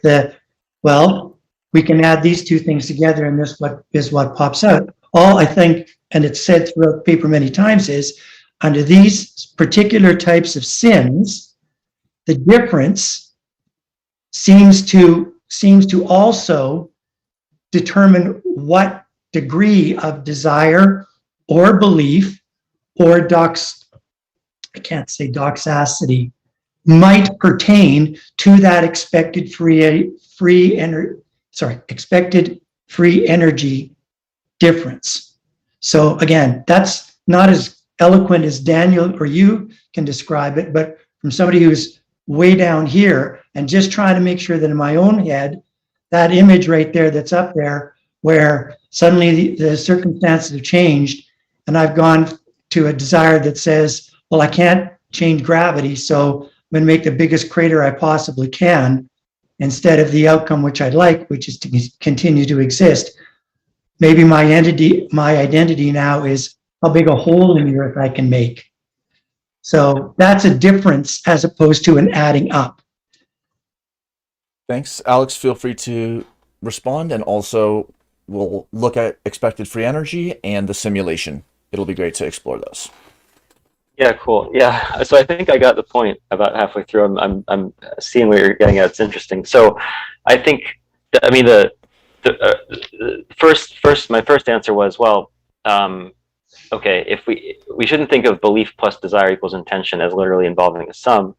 C: we can add these two things together and this is what pops out. All I think, and it's said throughout the paper many times, is under these particular types of sins, the difference seems to also determine what degree of desire or belief or I can't say doxacity, might pertain to that expected expected free energy difference. So again, that's not as eloquent as Daniel or you can describe it, but from somebody who's way down here and just trying to make sure that in my own head, that image right there that's up there, where suddenly the circumstances have changed and I've gone to a desire that says, well, I can't change gravity, so I'm going to make the biggest crater I possibly can instead of the outcome which I'd like, which is to continue to exist. Maybe my identity now is how big a hole in the earth I can make. So that's a difference as opposed to an adding up.
A: Thanks, Alex. Feel free to respond, and also we'll look at expected free energy and the simulation. It'll be great to explore those.
E: Yeah, cool. Yeah, so I think I got the point about halfway through. I'm seeing where you're getting at. It's interesting. So I think, I mean, my first answer was, well, okay, if we shouldn't think of belief plus desire equals intention as literally involving a sum.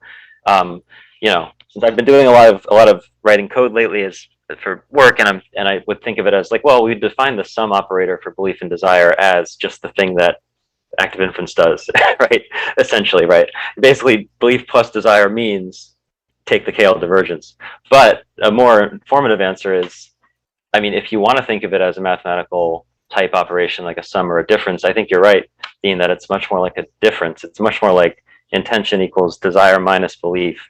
E: You know, since I've been doing a lot of writing code lately as for work, and I would think of it as like, well, we define the sum operator for belief and desire as just the thing that active inference does, right? Essentially, right? Basically, belief plus desire means take the KL divergence. But a more informative answer is, I mean, if you want to think of it as a mathematical type operation, like a sum or a difference, I think you're right, Dean, that it's much more like a difference. It's much more like intention equals desire minus belief,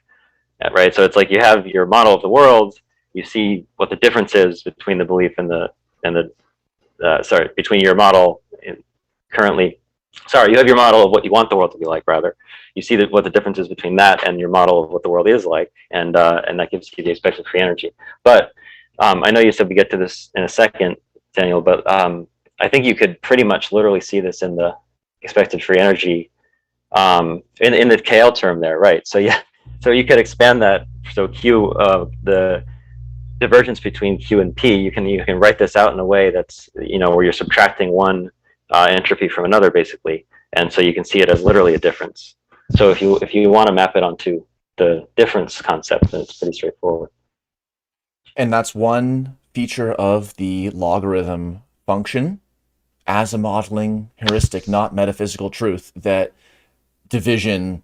E: right? So it's like you have your model of the world, you see what the difference is between the belief and between your model currently. Sorry, you have your model of what you want the world to be like, rather. You see what the difference is between that and your model of what the world is like, and that gives you the expected free energy. But I know you said we get to this in a second, Daniel, but I think you could pretty much literally see this in the expected free energy in the KL term there, right? So yeah, so you could expand that. So Q, the divergence between Q and P, you can write this out in a way that's, you know, where you're subtracting one entropy from another, basically, and so you can see it as literally a difference. So if you want to map it onto the difference concept, then it's pretty straightforward.
A: And that's one feature of the logarithm function as a modeling heuristic, not metaphysical truth, that division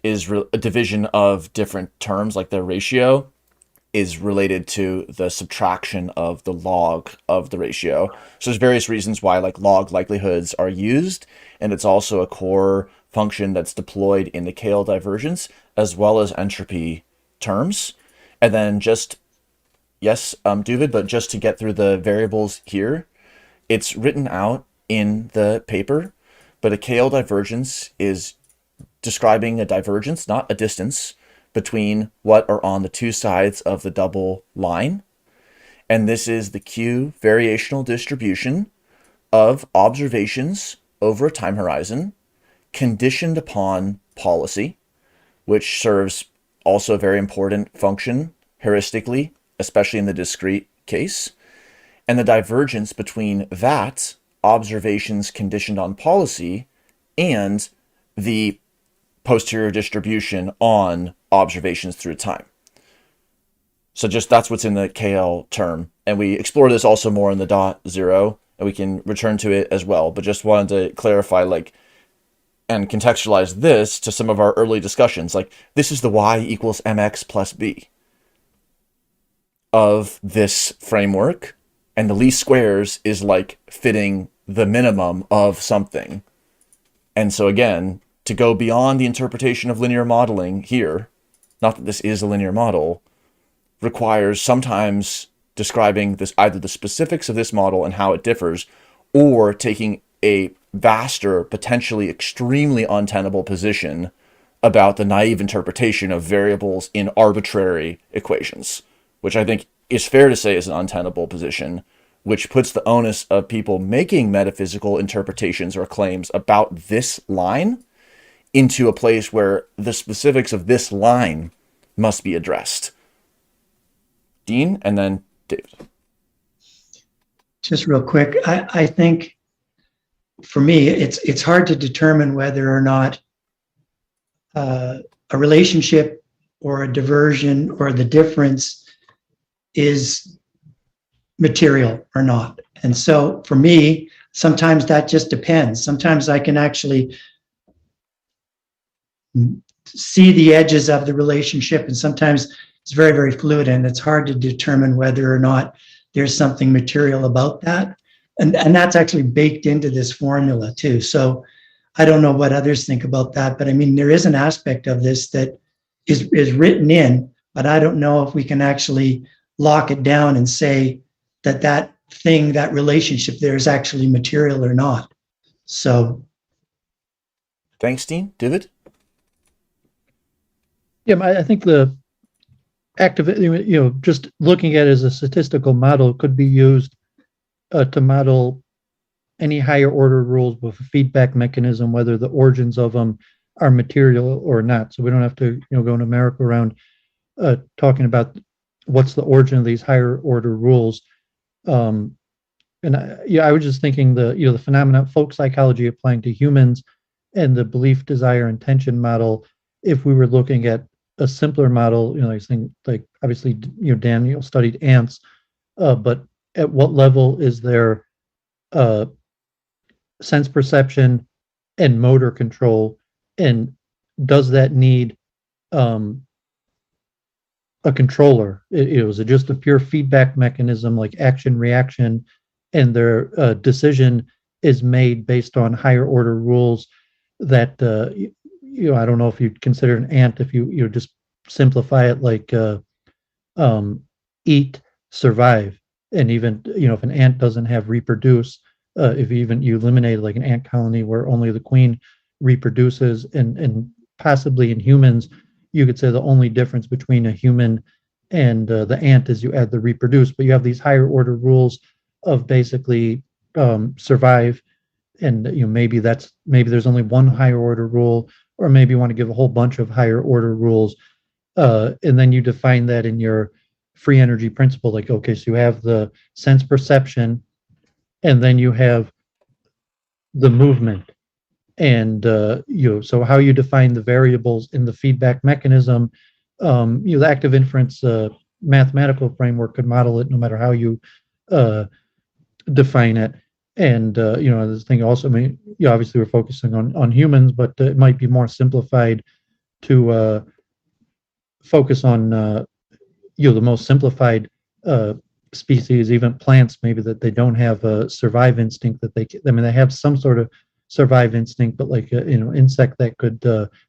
A: is a division of different terms, like their ratio, is related to the subtraction of the log of the ratio. So there's various reasons why like log likelihoods are used, and it's also a core function that's deployed in the KL divergence as well as entropy terms. And then just, yes, David, but just to get through the variables here, it's written out in the paper, but a KL divergence is describing a divergence, not a distance, between what are on the two sides of the double line. And this is the Q variational distribution of observations over a time horizon conditioned upon policy, which serves also a very important function heuristically, especially in the discrete case. And the divergence between that, observations conditioned on policy, and the posterior distribution on observations through time. So just that's what's in the KL term. And we explore this also more in the dot zero, and we can return to it as well. But just wanted to clarify, like, and contextualize this to some of our early discussions. Like, this is the y equals mx plus b of this framework, and the least squares is like fitting the minimum of something. And so again, to go beyond the interpretation of linear modeling here, not that this is a linear model, requires sometimes describing this, either the specifics of this model and how it differs, or taking a vaster, potentially extremely untenable position about the naive interpretation of variables in arbitrary equations, which I think is fair to say is an untenable position, which puts the onus of people making metaphysical interpretations or claims about this line into a place where the specifics of this line must be addressed. Dean, and then David.
C: Just real quick, I think for me, it's hard to determine whether or not a relationship or a diversion or the difference is material or not. And so for me, sometimes that just depends. Sometimes I can actually see the edges of the relationship, and sometimes it's very, very fluid, and it's hard to determine whether or not there's something material about that. And that's actually baked into this formula too. So I don't know what others think about that, but I mean, there is an aspect of this that is written in, but I don't know if we can actually lock it down and say that that thing, that relationship there is actually material or not. So.
A: Thanks, Dean. David?
D: Yeah, I think the active, just looking at it as a statistical model could be used to model any higher order rules with a feedback mechanism, whether the origins of them are material or not. So we don't have to, go numerical around talking about what's the origin of these higher order rules. And I was just thinking the phenomena of folk psychology applying to humans and the belief, desire, intention model. If we were looking at a simpler model, like obviously, Daniel studied ants, but at what level is there sense perception and motor control, and does that need a controller? Is it just a pure feedback mechanism like action reaction, and their decision is made based on higher order rules that I don't know if you'd consider an ant if you just simplify it like eat, survive, and even if an ant doesn't have reproduce, if you eliminate like an ant colony where only the queen reproduces, and possibly in humans, you could say the only difference between a human and the ant is you add the reproduce, but you have these higher order rules of basically survive, and maybe there's only one higher order rule, or maybe you want to give a whole bunch of higher order rules, and then you define that in your free energy principle, like, okay, so you have the sense perception, and then you have the movement, and so how you define the variables in the feedback mechanism, the active inference mathematical framework could model it no matter how you define it. And this thing also, obviously we're focusing on humans, but it might be more simplified to focus on the most simplified species, even plants, maybe that they don't have a survive instinct, that they have some sort of survive instinct, but like insect that could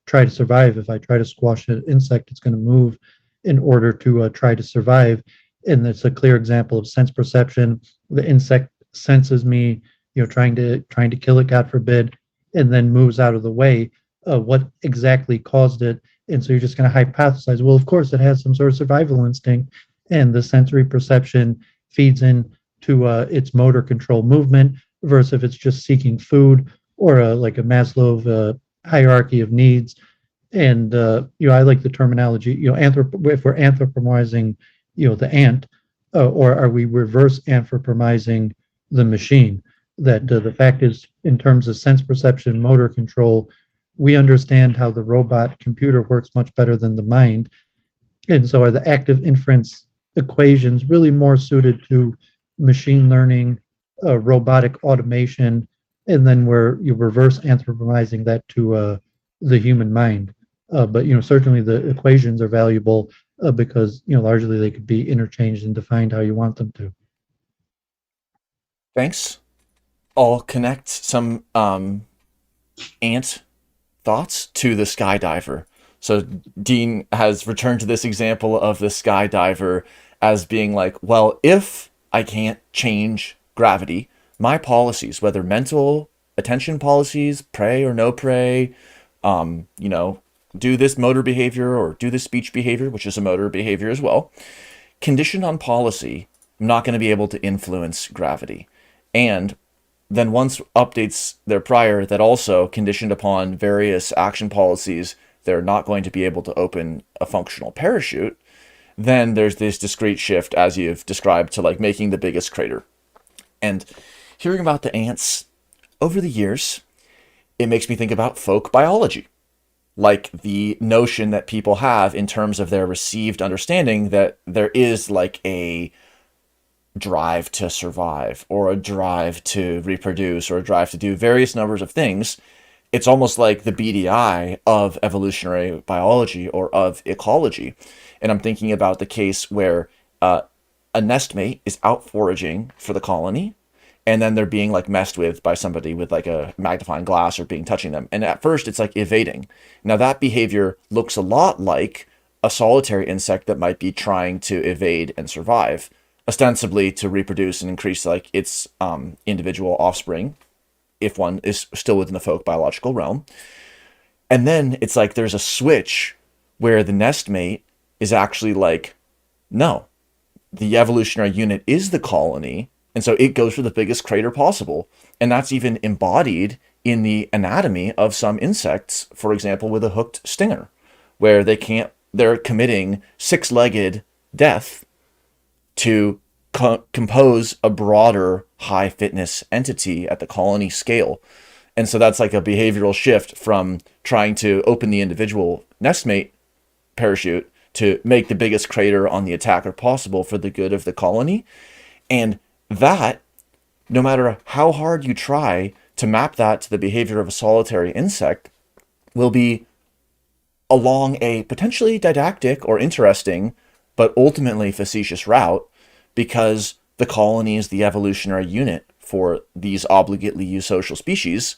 D: try to survive. If I try to squash an insect, it's going to move in order to try to survive. And it's a clear example of sense perception. The insect senses me, trying to kill it, God forbid, and then moves out of the way. What exactly caused it? And so you're just going to hypothesize, well, of course it has some sort of survival instinct, and the sensory perception feeds into its motor control movement, versus if it's just seeking food, or like a Maslow hierarchy of needs. And I like the terminology, if we're anthropomorphizing, the ant, or are we reverse anthropomorphizing the machine? That the fact is, in terms of sense perception, motor control, we understand how the robot computer works much better than the mind. And so are the active inference equations really more suited to machine learning, robotic automation, and then where you reverse anthropomorphizing that to the human mind. But certainly the equations are valuable because largely they could be interchanged and defined how you want them to.
A: Thanks. I'll connect some ant thoughts to the skydiver. So Dean has returned to this example of the skydiver as being like, well, if I can't change gravity, my policies, whether mental attention policies, prey or no prey, do this motor behavior or do this speech behavior, which is a motor behavior as well, conditioned on policy, I'm not going to be able to influence gravity. And then once updates their prior that also conditioned upon various action policies, they're not going to be able to open a functional parachute, then there's this discrete shift, as you've described, to like making the biggest crater. And hearing about the ants over the years, it makes me think about folk biology. like the notion that people have in terms of their received understanding that there is like a drive to survive or a drive to reproduce or a drive to do various numbers of things. It's almost like the BDI of evolutionary biology or of ecology. And I'm thinking about the case where a nestmate is out foraging for the colony, and then they're being like messed with by somebody with like a magnifying glass or being touching them. And at first it's like evading. Now that behavior looks a lot like a solitary insect that might be trying to evade and survive, ostensibly to reproduce and increase like its individual offspring, if one is still within the folk biological realm. And then it's like there's a switch where the nestmate is actually like, no, the evolutionary unit is the colony, and so it goes for the biggest crater possible. And that's even embodied in the anatomy of some insects, for example, with a hooked stinger, where they're committing six-legged death to compose a broader high fitness entity at the colony scale. And so that's like a behavioral shift from trying to open the individual nestmate parachute to make the biggest crater on the attacker possible for the good of the colony. And that, no matter how hard you try to map that to the behavior of a solitary insect, will be along a potentially didactic or interesting, but ultimately facetious route, because the colony is the evolutionary unit for these obligately eusocial species.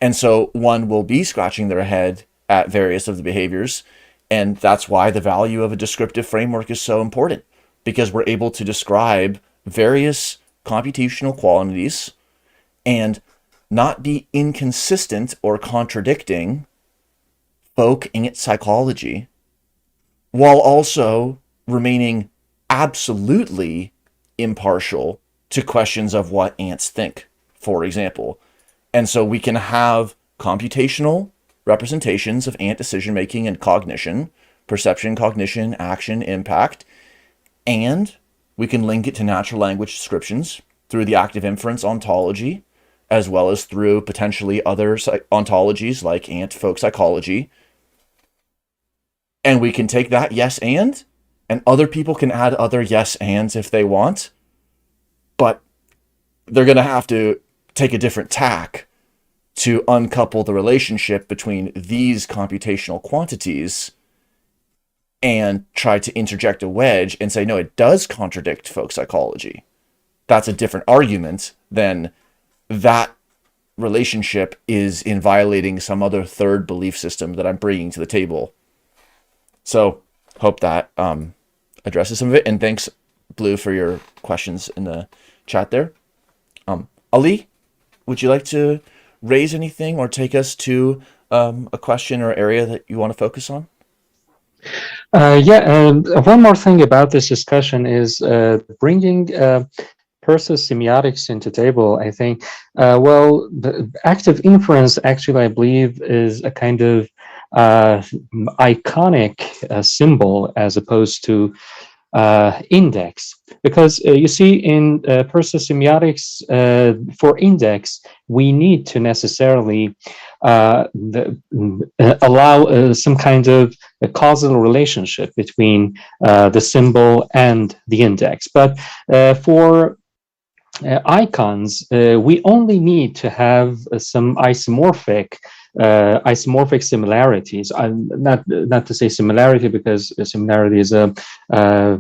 A: And so one will be scratching their head at various of the behaviors. And that's why the value of a descriptive framework is so important, because we're able to describe various computational quantities and not be inconsistent or contradicting folk ant psychology, while also remaining absolutely impartial to questions of what ants think, for example. And so we can have computational representations of ant decision-making and cognition, perception, cognition, action, impact, and we can link it to natural language descriptions through the active inference ontology, as well as through potentially other ontologies like ant folk psychology. And we can take that yes and other people can add other yes ands if they want, but they're going to have to take a different tack to uncouple the relationship between these computational quantities and try to interject a wedge and say, no, it does contradict folk psychology. That's a different argument than that relationship is in violating some other third belief system that I'm bringing to the table. So hope that addresses some of it. And thanks, Blue, for your questions in the chat there. Ali, would you like to raise anything or take us to a question or area that you want to focus on?
B: One more thing about this discussion is bringing Persis semiotics into table. I think, the active inference actually, I believe, is a kind of iconic symbol as opposed to index, because you see in Persis semiotics, for index, we need to necessarily allow some kind of a causal relationship between the symbol and the index. But for icons, we only need to have some isomorphic similarities. Not to say similarity, because similarity is a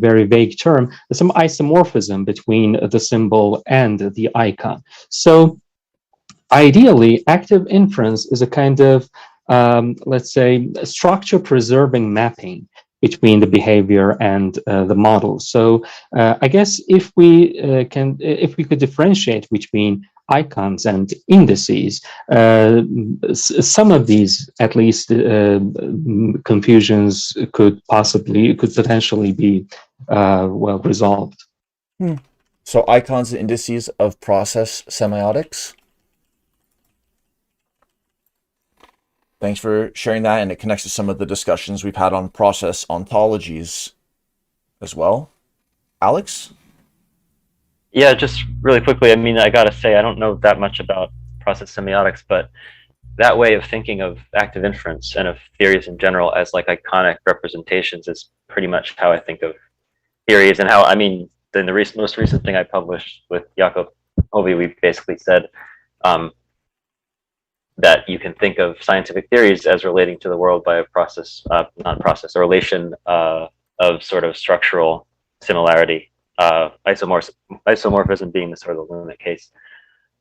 B: very vague term, but some isomorphism between the symbol and the icon. So ideally, active inference is a kind of, let's say, structure preserving mapping between the behavior and the model. So I guess if we could differentiate between icons and indices, some of these, at least, confusions could potentially be well resolved.
A: So icons and indices of process semiotics. Thanks for sharing that, and it connects to some of the discussions we've had on process ontologies as well. Alex?
E: Yeah, just really quickly, I mean, I gotta say, I don't know that much about process semiotics, but that way of thinking of active inference and of theories in general as like iconic representations is pretty much how I think of theories, and how, I mean, in the most recent thing I published with Jakob Hovey, we basically said that you can think of scientific theories as relating to the world by a process, not process, a relation of sort of structural similarity, isomorphism being the sort of the limit case.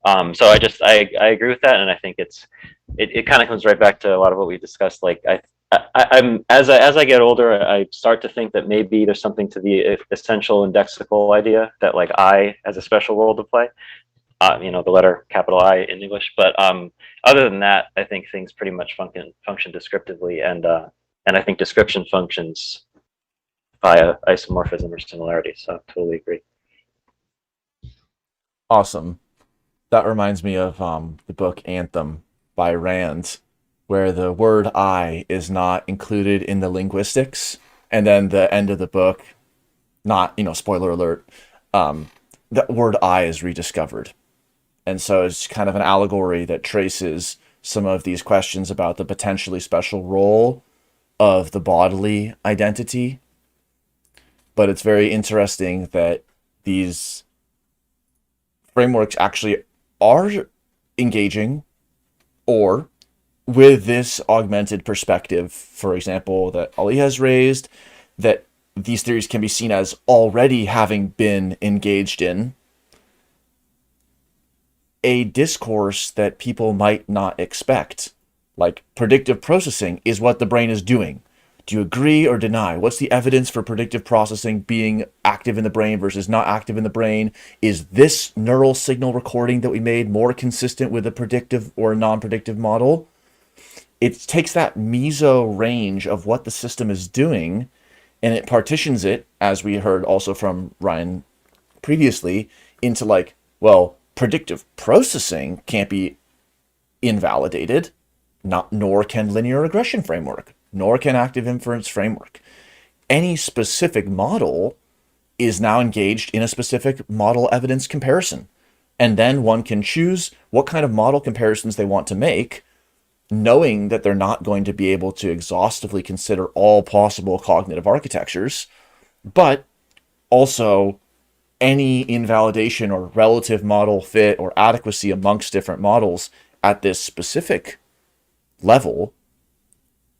E: So I agree with that, and I think it kind of comes right back to a lot of what we discussed. Like I'm as I get older, I start to think that maybe there's something to the essential indexical idea that like I has a special role to play. The letter capital I in English. But other than that, I think things pretty much function descriptively, and I think description functions via isomorphism or similarity. So I totally agree.
A: Awesome. That reminds me of the book Anthem by Rand, where the word I is not included in the linguistics, and then the end of the book, not, spoiler alert, the word I is rediscovered. And so it's kind of an allegory that traces some of these questions about the potentially special role of the bodily identity. But it's very interesting that these frameworks actually are engaging, or with this augmented perspective, for example, that Ali has raised, that these theories can be seen as already having been engaged in a discourse that people might not expect. Like, predictive processing is what the brain is doing. Do you agree or deny? What's the evidence for predictive processing being active in the brain versus not active in the brain? Is this neural signal recording that we made more consistent with a predictive or a non-predictive model? It takes that meso range of what the system is doing, and it partitions it, as we heard also from Ryan previously, into like, well, predictive processing can't be invalidated, nor can linear regression framework, nor can active inference framework. Any specific model is now engaged in a specific model evidence comparison. And then one can choose what kind of model comparisons they want to make, knowing that they're not going to be able to exhaustively consider all possible cognitive architectures, but also any invalidation or relative model fit or adequacy amongst different models at this specific level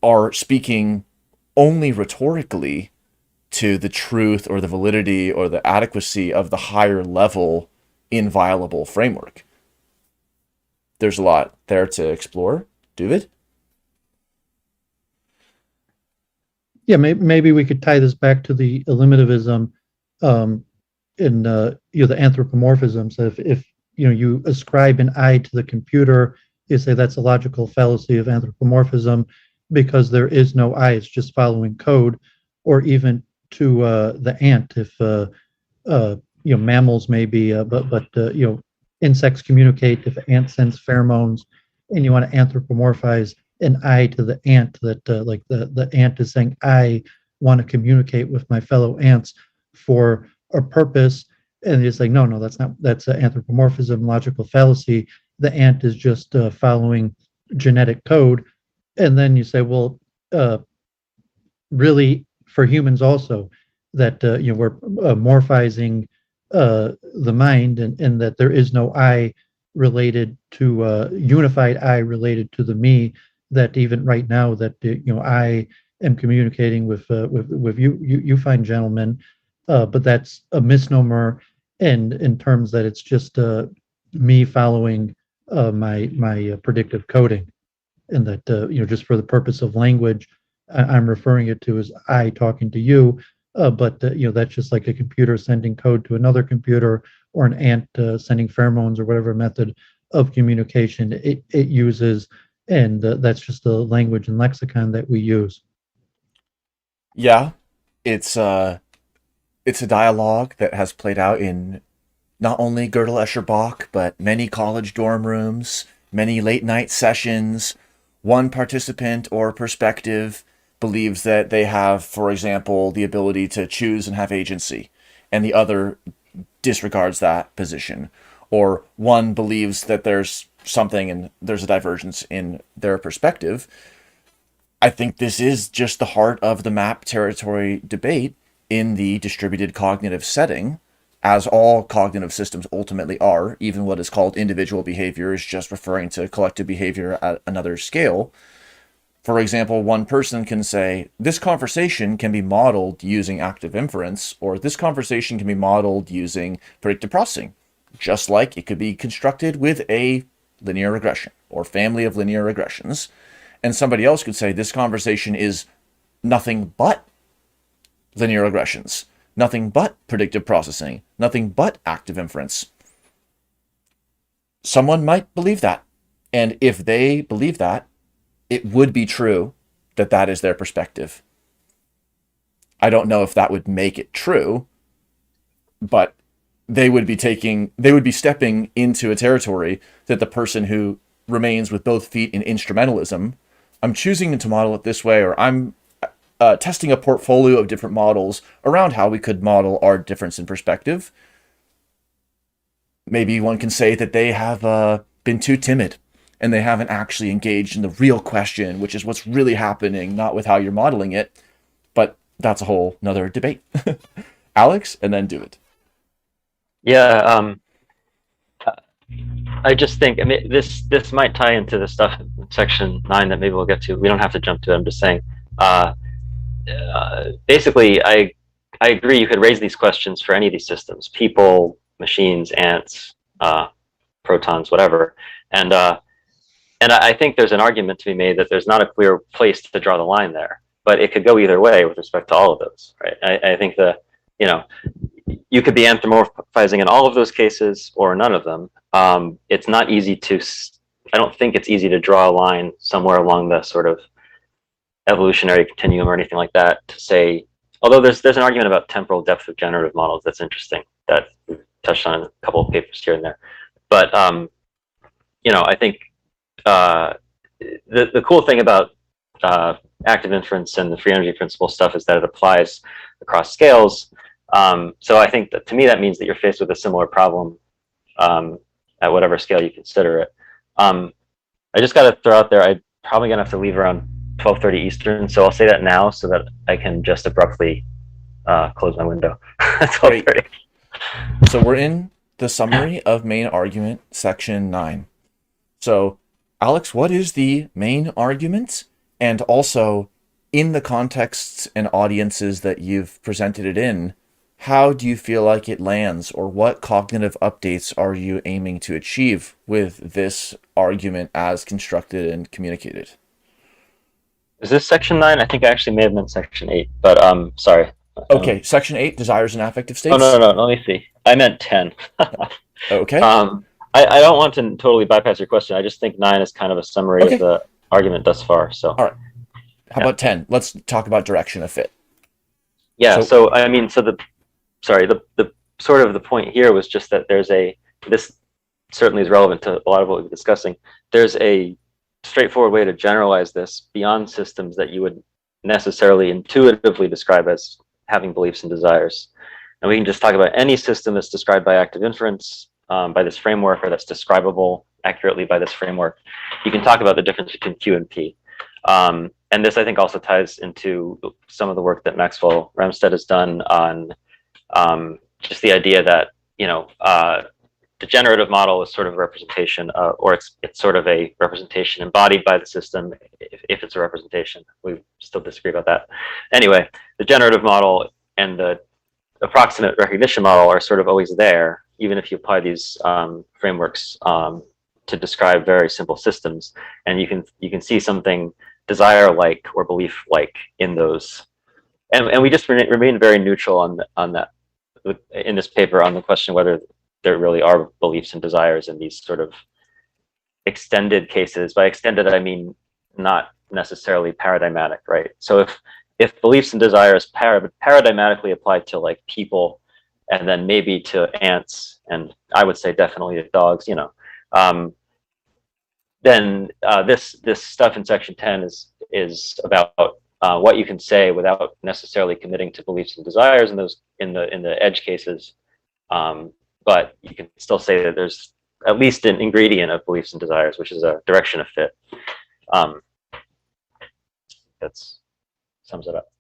A: are speaking only rhetorically to the truth or the validity or the adequacy of the higher level inviolable framework. There's a lot there to explore. David?
D: Yeah, maybe we could tie this back to the eliminativism in the anthropomorphisms. If you ascribe an I to the computer, you say that's a logical fallacy of anthropomorphism because there is no I; it's just following code. Or even to the ant, if mammals maybe, but insects communicate. If an ant sends pheromones, and you want to anthropomorphize an I to the ant, that like the ant is saying, I want to communicate with my fellow ants for a purpose, and it's like, no, that's anthropomorphism, logical fallacy. The ant is just following genetic code. And then you say, well, really, for humans also, that we're morphizing the mind, and that there is no I related to unified I related to the me. That even right now, that I am communicating with you fine gentlemen, but that's a misnomer, and in terms that it's just me following my predictive coding, and that just for the purpose of language, I'm referring it to as I talking to you, but that's just like a computer sending code to another computer, or an ant sending pheromones, or whatever method of communication it uses, and that's just the language and lexicon that we use.
A: Yeah, it's a dialogue that has played out in not only Gödel Escher Bach, but many college dorm rooms, many late night sessions. One participant or perspective believes that they have, for example, the ability to choose and have agency, and the other disregards that position. Or one believes that there's something and there's a divergence in their perspective. I think this is just the heart of the map territory debate in the distributed cognitive setting, as all cognitive systems ultimately are. Even what is called individual behavior is just referring to collective behavior at another scale. For example, one person can say, this conversation can be modeled using active inference, or this conversation can be modeled using predictive processing, just like it could be constructed with a linear regression or family of linear regressions. And somebody else could say, this conversation is nothing but linear regressions, nothing but predictive processing, nothing but active inference. Someone might believe that. And if they believe that, it would be true that that is their perspective. I don't know if that would make it true, but they would be stepping into a territory that the person who remains with both feet in instrumentalism, I'm choosing to model it this way, or I'm testing a portfolio of different models around how we could model our difference in perspective. Maybe one can say that they have been too timid and they haven't actually engaged in the real question, which is what's really happening, not with how you're modeling it. But that's a whole nother debate. Alex, and then do it.
E: Yeah, I just think, I mean, this might tie into the stuff in section 9 that maybe we'll get to. We don't have to jump to it. I'm just saying. Basically, I agree. You could raise these questions for any of these systems: people, machines, ants, protons, whatever. And I think there's an argument to be made that there's not a clear place to draw the line there, but it could go either way with respect to all of those, right? I think you could be anthropomorphizing in all of those cases or none of them. It's not easy I don't think it's easy to draw a line somewhere along the sort of evolutionary continuum or anything like that to say, although there's an argument about temporal depth of generative models that's interesting that we've touched on in a couple of papers here and there. But, I think the cool thing about active inference and the free energy principle stuff is that it applies across scales. So I think that, to me, that means that you're faced with a similar problem at whatever scale you consider it. I just got to throw out there, I'm probably going to have to leave around 12:30 Eastern, so I'll say that now so that I can just abruptly close my window. 12:30.
A: So we're in the summary of main argument, section 9. So, Alex, what is the main argument? And also, in the contexts and audiences that you've presented it in, how do you feel like it lands, or what cognitive updates are you aiming to achieve with this argument as constructed and communicated?
E: Is this section 9? I think I actually may have meant section 8, but sorry.
A: Okay, section 8, desires and affective states.
E: Oh, no, let me see. I meant 10.
A: Okay.
E: I don't want to totally bypass your question. I just think 9 is kind of a summary of the argument thus far. So. All
A: right. How about 10? Let's talk about direction of fit.
E: Yeah. So I mean, the sort of the point here was just that this certainly is relevant to a lot of what we've been discussing. There's a straightforward way to generalize this beyond systems that you would necessarily intuitively describe as having beliefs and desires. And we can just talk about any system that's described by active inference by this framework, or that's describable accurately by this framework. You can talk about the difference between Q and P. And this, I think, also ties into some of the work that Maxwell Ramstead has done on just the idea that, the generative model is sort of a representation, or it's sort of a representation embodied by the system, if it's a representation. We still disagree about that. Anyway, the generative model and the approximate recognition model are sort of always there, even if you apply these frameworks to describe very simple systems. And you can see something desire-like or belief-like in those. And we just remain very neutral on that in this paper, on the question whether there really are beliefs and desires in these sort of extended cases. By extended, I mean not necessarily paradigmatic, right? So if beliefs and desires paradigmatically apply to like people, and then maybe to ants, and I would say definitely to dogs, then this stuff in section 10 is about what you can say without necessarily committing to beliefs and desires in the edge cases. But you can still say that there's at least an ingredient of beliefs and desires, which is a direction of fit. That sums it up.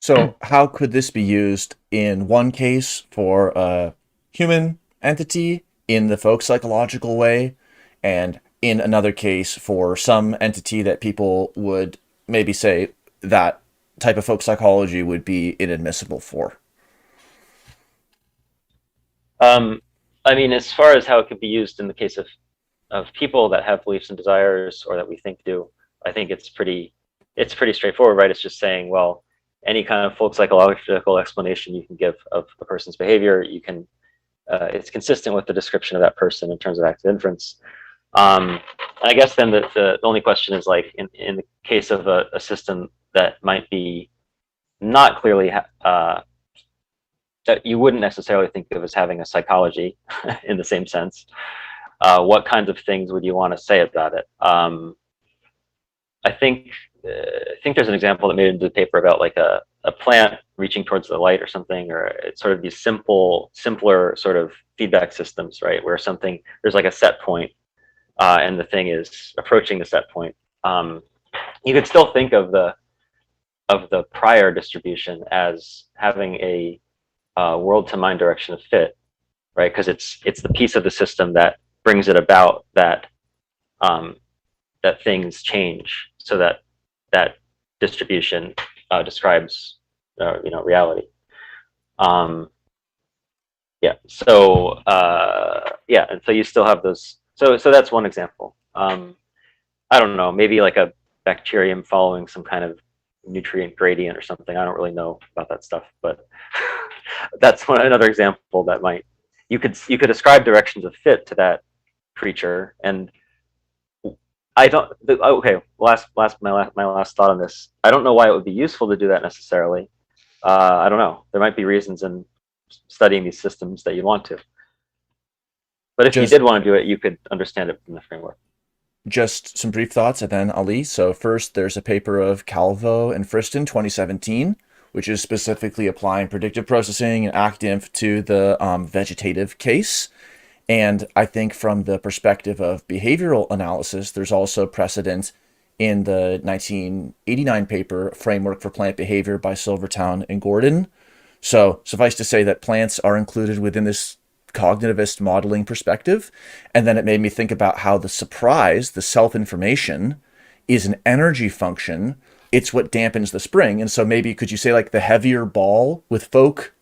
A: So how could this be used in one case for a human entity in the folk psychological way, and in another case for some entity that people would maybe say that type of folk psychology would be inadmissible for?
E: I mean, as far as how it could be used in the case of people that have beliefs and desires, or that we think do, I think it's pretty straightforward, right? It's just saying, well, any kind of folk psychological explanation you can give of a person's behavior, you can, it's consistent with the description of that person in terms of active inference. I guess then the only question is, like, in the case of a system that might be not clearly that you wouldn't necessarily think of as having a psychology in the same sense, what kinds of things would you want to say about it? I think there's an example that made it into the paper about, like, a plant reaching towards the light or something, or it's sort of these simpler sort of feedback systems, right? Where there's like a set point, and the thing is approaching the set point. You could still think of the prior distribution as having a world to mind direction of fit, right? Because it's the piece of the system that brings it about that that things change, so that distribution describes reality. Yeah. So yeah, and so you still have those. So that's one example. I don't know, maybe like a bacterium following some kind of nutrient gradient or something. I don't really know about that stuff, but that's another example that you could ascribe directions of fit to that creature. And I don't. Okay, my last thought on this. I don't know why it would be useful to do that necessarily. I don't know. There might be reasons in studying these systems that you want to. But if you did want to do it, you could understand it from the framework.
A: Just some brief thoughts, and then Ali. So first, there's a paper of Calvo and Friston, 2017, which is specifically applying predictive processing and ActInf to the vegetative case. And I think from the perspective of behavioral analysis, there's also precedent in the 1989 paper, Framework for Plant Behavior by Silvertown and Gordon. So suffice to say that plants are included within this cognitivist modeling perspective. And then it made me think about how the surprise, the self-information, is an energy function. It's what dampens the spring. And so maybe could you say, like, the heavier ball with folk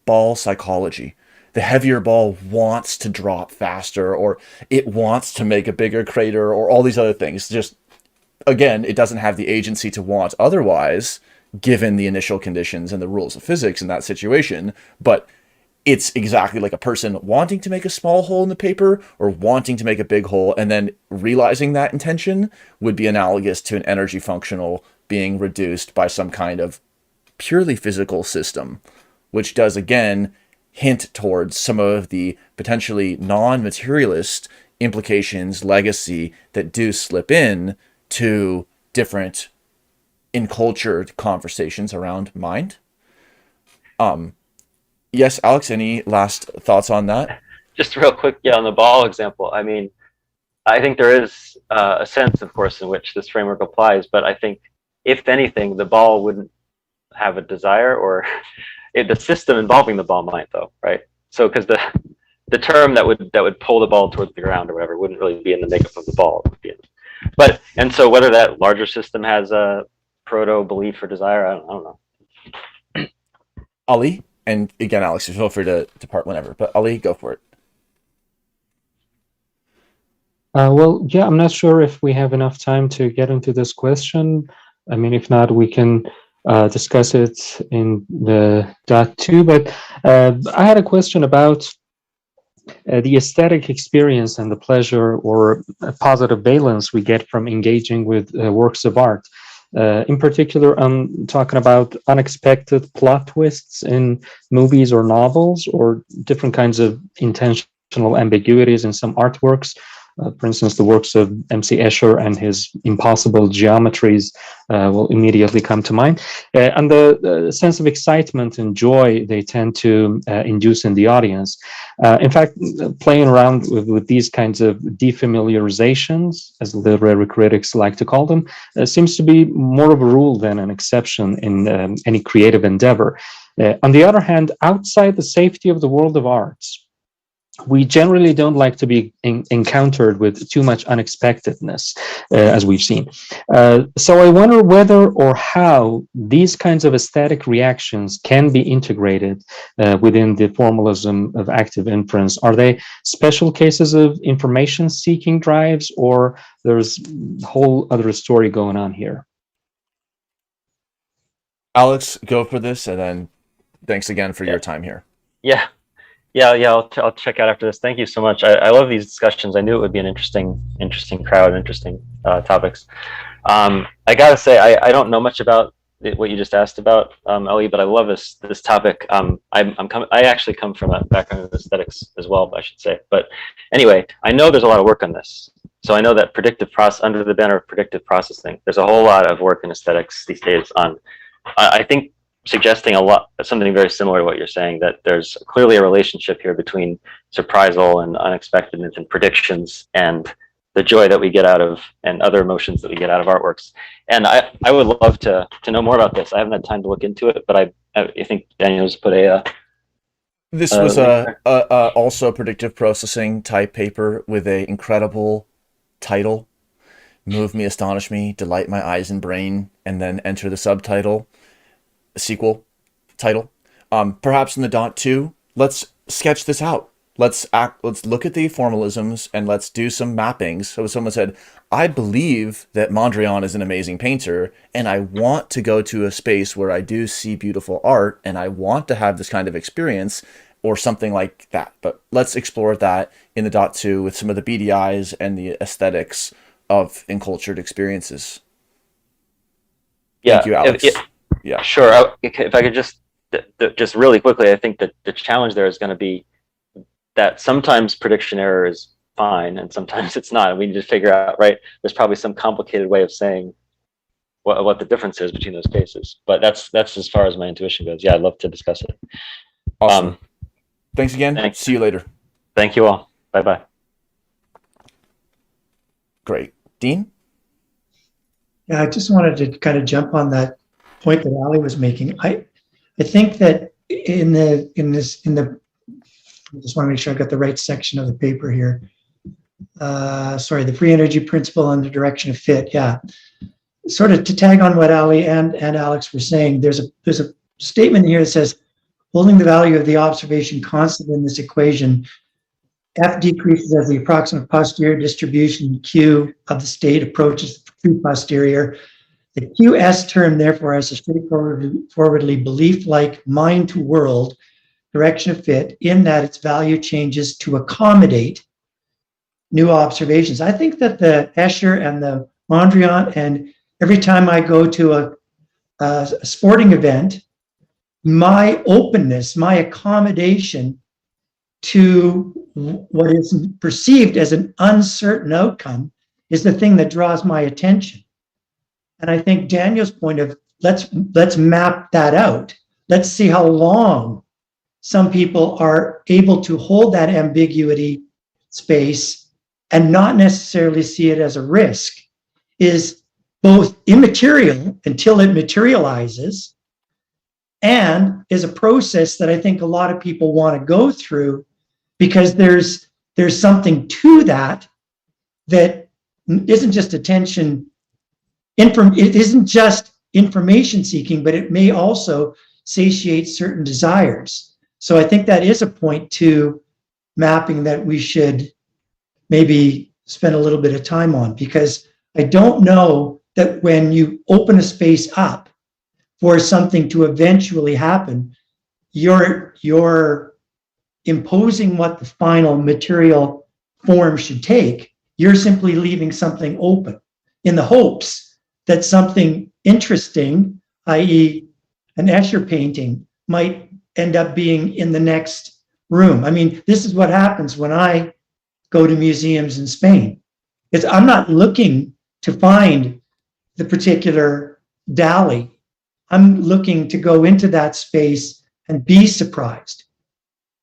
A: ball psychology? The heavier ball wants to drop faster, or it wants to make a bigger crater, or all these other things. Just, again, it doesn't have the agency to want otherwise, given the initial conditions and the rules of physics in that situation. But it's exactly like a person wanting to make a small hole in the paper or wanting to make a big hole, and then realizing that intention would be analogous to an energy functional being reduced by some kind of purely physical system, which does, again, hint towards some of the potentially non-materialist implications, legacy, that do slip in to different encultured conversations around mind. Yes, Alex, any last thoughts on that?
E: Just real quick, yeah, on the ball example. I mean, I think there is a sense, of course, in which this framework applies, but I think, if anything, the ball wouldn't have a desire, or the system involving the ball might, though, right? So, because the term that would pull the ball towards the ground or whatever wouldn't really be in the makeup of the ball. It would be and so whether that larger system has a proto belief or desire, I don't know.
A: Ali, and again, Alex, feel free to depart whenever, but Ali, go for it.
B: Well, yeah, I'm not sure if we have enough time to get into this question. I mean, if not, we can discuss it in the .2, but I had a question about the aesthetic experience and the pleasure or positive valence we get from engaging with works of art. In particular, I'm talking about unexpected plot twists in movies or novels, or different kinds of intentional ambiguities in some artworks. For instance, the works of M.C. Escher and his impossible geometries will immediately come to mind. And the sense of excitement and joy they tend to induce in the audience. In fact, playing around with these kinds of defamiliarizations, as literary critics like to call them, seems to be more of a rule than an exception in any creative endeavor. On the other hand, outside the safety of the world of arts, we generally don't like to be encountered with too much unexpectedness, as we've seen. So I wonder whether or how these kinds of aesthetic reactions can be integrated within the formalism of active inference. Are they special cases of information-seeking drives, or there's a whole other story going on here?
A: Alex, go for this, and then thanks again for your time here.
E: Yeah. I'll check out after this. Thank you so much. I love these discussions. I knew it would be an interesting crowd, interesting topics. I gotta say, I don't know much about what you just asked about, Ellie, but I love this topic. I actually come from a background in aesthetics as well, I should say. But anyway, I know there's a lot of work on this. So I know that under the banner of predictive processing, there's a whole lot of work in aesthetics these days on, I think, suggesting something very similar to what you're saying, that there's clearly a relationship here between surprisal and unexpectedness and predictions and the joy that we get out of, and other emotions that we get out of artworks. And I would love to know more about this. I haven't had time to look into it, but I think Daniel's put
A: this was also a predictive processing type paper with a incredible title: "Move Me, Astonish Me, Delight My Eyes and Brain," and then enter the subtitle, sequel title. Perhaps in the dot 2, let's sketch this out. Let's look at the formalisms and let's do some mappings. So someone said, I believe that Mondrian is an amazing painter, and I want to go to a space where I do see beautiful art, and I want to have this kind of experience, or something like that. But let's explore that in the dot 2 with some of the BDIs and the aesthetics of encultured experiences. Thank you, Alex. Yeah,
E: sure. If I could just really quickly, I think that the challenge there is going to be that sometimes prediction error is fine and sometimes it's not. And we need to figure out, right? There's probably some complicated way of saying what the difference is between those cases. But that's as far as my intuition goes. Yeah, I'd love to discuss it.
A: Awesome. Thanks again.
E: Thanks.
A: See you later.
E: Thank you all. Bye-bye.
A: Great. Dean?
C: Yeah, I just wanted to kind of jump on that point that Ali was making. I think that I just want to make sure I got the right section of the paper here. Sorry, the free energy principle and the direction of fit. Yeah, sort of to tag on what Ali and Alex were saying, there's a statement here that says, holding the value of the observation constant in this equation, F decreases as the approximate posterior distribution Q of the state approaches the true posterior. The QS term, therefore, has a straightforwardly belief-like mind-to-world direction of fit, in that its value changes to accommodate new observations. I think that the Escher and the Mondrian, and every time I go to a sporting event, my openness, my accommodation to what is perceived as an uncertain outcome is the thing that draws my attention. And I think Daniel's point of let's map that out. Let's see how long some people are able to hold that ambiguity space and not necessarily see it as a risk, is both immaterial until it materializes, and is a process that I think a lot of people want to go through, because there's something to that isn't just attention. It isn't just information seeking, but it may also satiate certain desires. So I think that is a point to mapping that we should maybe spend a little bit of time on, because I don't know that when you open a space up for something to eventually happen, you're imposing what the final material form should take. You're simply leaving something open in the hopes that something interesting, i.e. an Escher painting, might end up being in the next room. I mean, this is what happens when I go to museums in Spain. I'm not looking to find the particular Dali. I'm looking to go into that space and be surprised.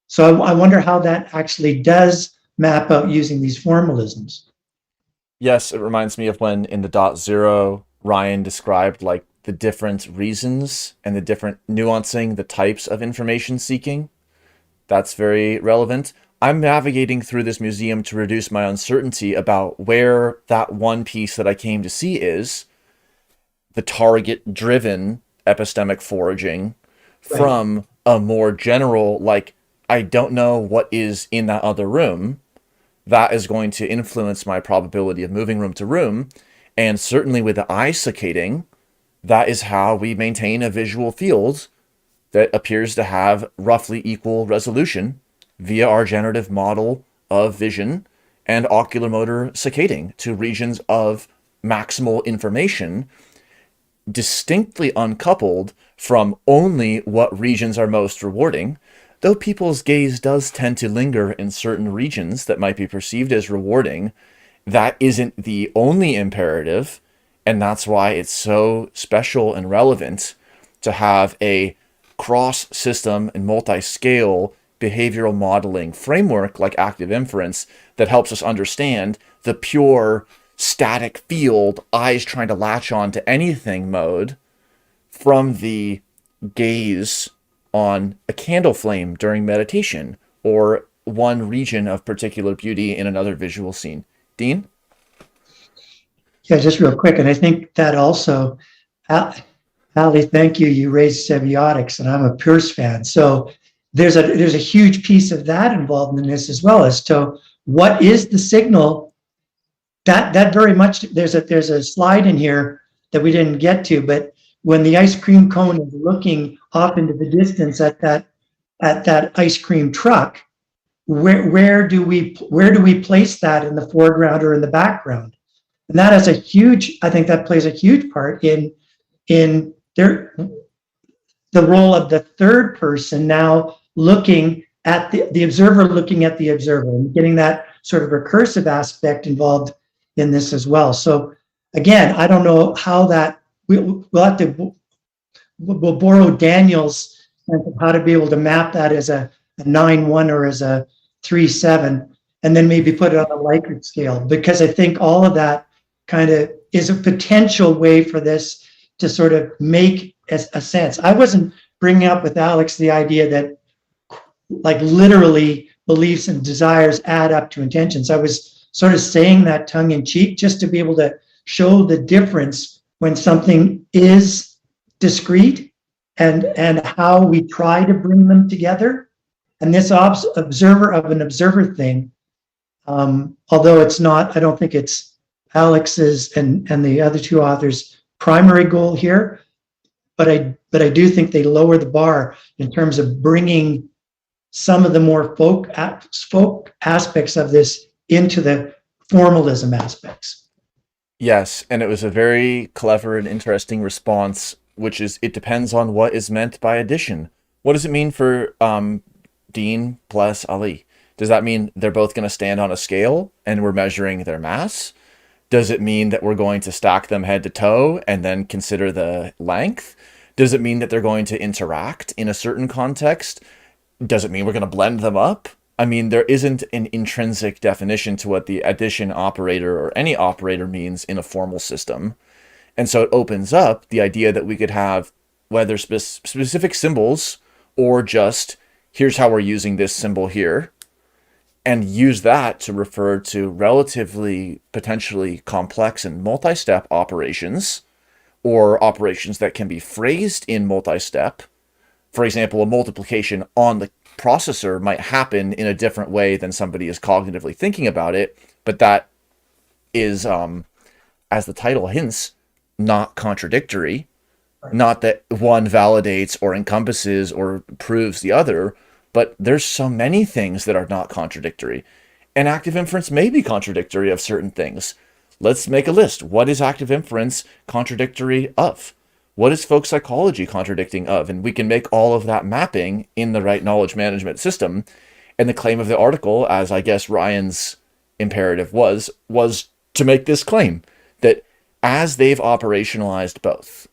C: So I wonder how that actually does map out using these formalisms.
A: Yes, it reminds me of when in the dot zero, Ryan described like the different reasons and the different nuancing the types of information seeking. That's very relevant. I'm navigating through this museum to reduce my uncertainty about where that one piece that I came to see is, the target-driven epistemic foraging, from a more general, like, I don't know what is in that other room. That is going to influence my probability of moving room to room. And certainly with the eye saccading, that is how we maintain a visual field that appears to have roughly equal resolution via our generative model of vision and ocular motor saccading to regions of maximal information, distinctly uncoupled from only what regions are most rewarding, though people's gaze does tend to linger in certain regions that might be perceived as rewarding. That isn't the only imperative, and that's why it's so special and relevant to have a cross-system and multi-scale behavioral modeling framework like active inference that helps us understand the pure static field, eyes trying to latch on to anything mode, from the gaze on a candle flame during meditation or one region of particular beauty in another visual scene. Dean?
C: Yeah, just real quick. And I think that also, Ali, thank you. You raised semiotics, and I'm a Peirce fan. So there's a huge piece of that involved in this as well, as to what is the signal. That very much, there's a slide in here that we didn't get to, but when the ice cream cone is looking off into the distance at that ice cream truck, where do we place that in the foreground or in the background? And that has I think that plays a huge part in the role of the third person now looking at the observer, looking at the observer, and getting that sort of recursive aspect involved in this as well. So again, I don't know how that, we'll borrow Daniel's sense of how to be able to map that as a 9-1 or as a 3-7, and then maybe put it on a Likert scale, because I think all of that kind of is a potential way for this to sort of make a sense. I wasn't bringing up with Alex the idea that like literally beliefs and desires add up to intentions. I was sort of saying that tongue in cheek just to be able to show the difference when something is discrete and how we try to bring them together. And this observer of an observer thing, although it's not, I don't think it's Alex's and the other two authors' primary goal here, but I do think they lower the bar in terms of bringing some of the more folk aspects of this into the formalism aspects.
A: Yes, and it was a very clever and interesting response, which is, it depends on what is meant by addition. What does it mean for Dean plus Ali? Does that mean they're both going to stand on a scale and we're measuring their mass? Does it mean that we're going to stack them head to toe and then consider the length? Does it mean that they're going to interact in a certain context? Does it mean we're going to blend them up? I mean, there isn't an intrinsic definition to what the addition operator or any operator means in a formal system. And so it opens up the idea that we could have whether specific symbols or just here's how we're using this symbol here, and use that to refer to relatively potentially complex and multi-step operations, or operations that can be phrased in multi-step. For example, a multiplication on the processor might happen in a different way than somebody is cognitively thinking about it, but that is, as the title hints, not contradictory. Not that one validates or encompasses or proves the other, but there's so many things that are not contradictory. And active inference may be contradictory of certain things. Let's make a list. What is active inference contradictory of? What is folk psychology contradicting of? And we can make all of that mapping in the right knowledge management system. And the claim of the article, as I guess Ryan's imperative was to make this claim that as they've operationalized both,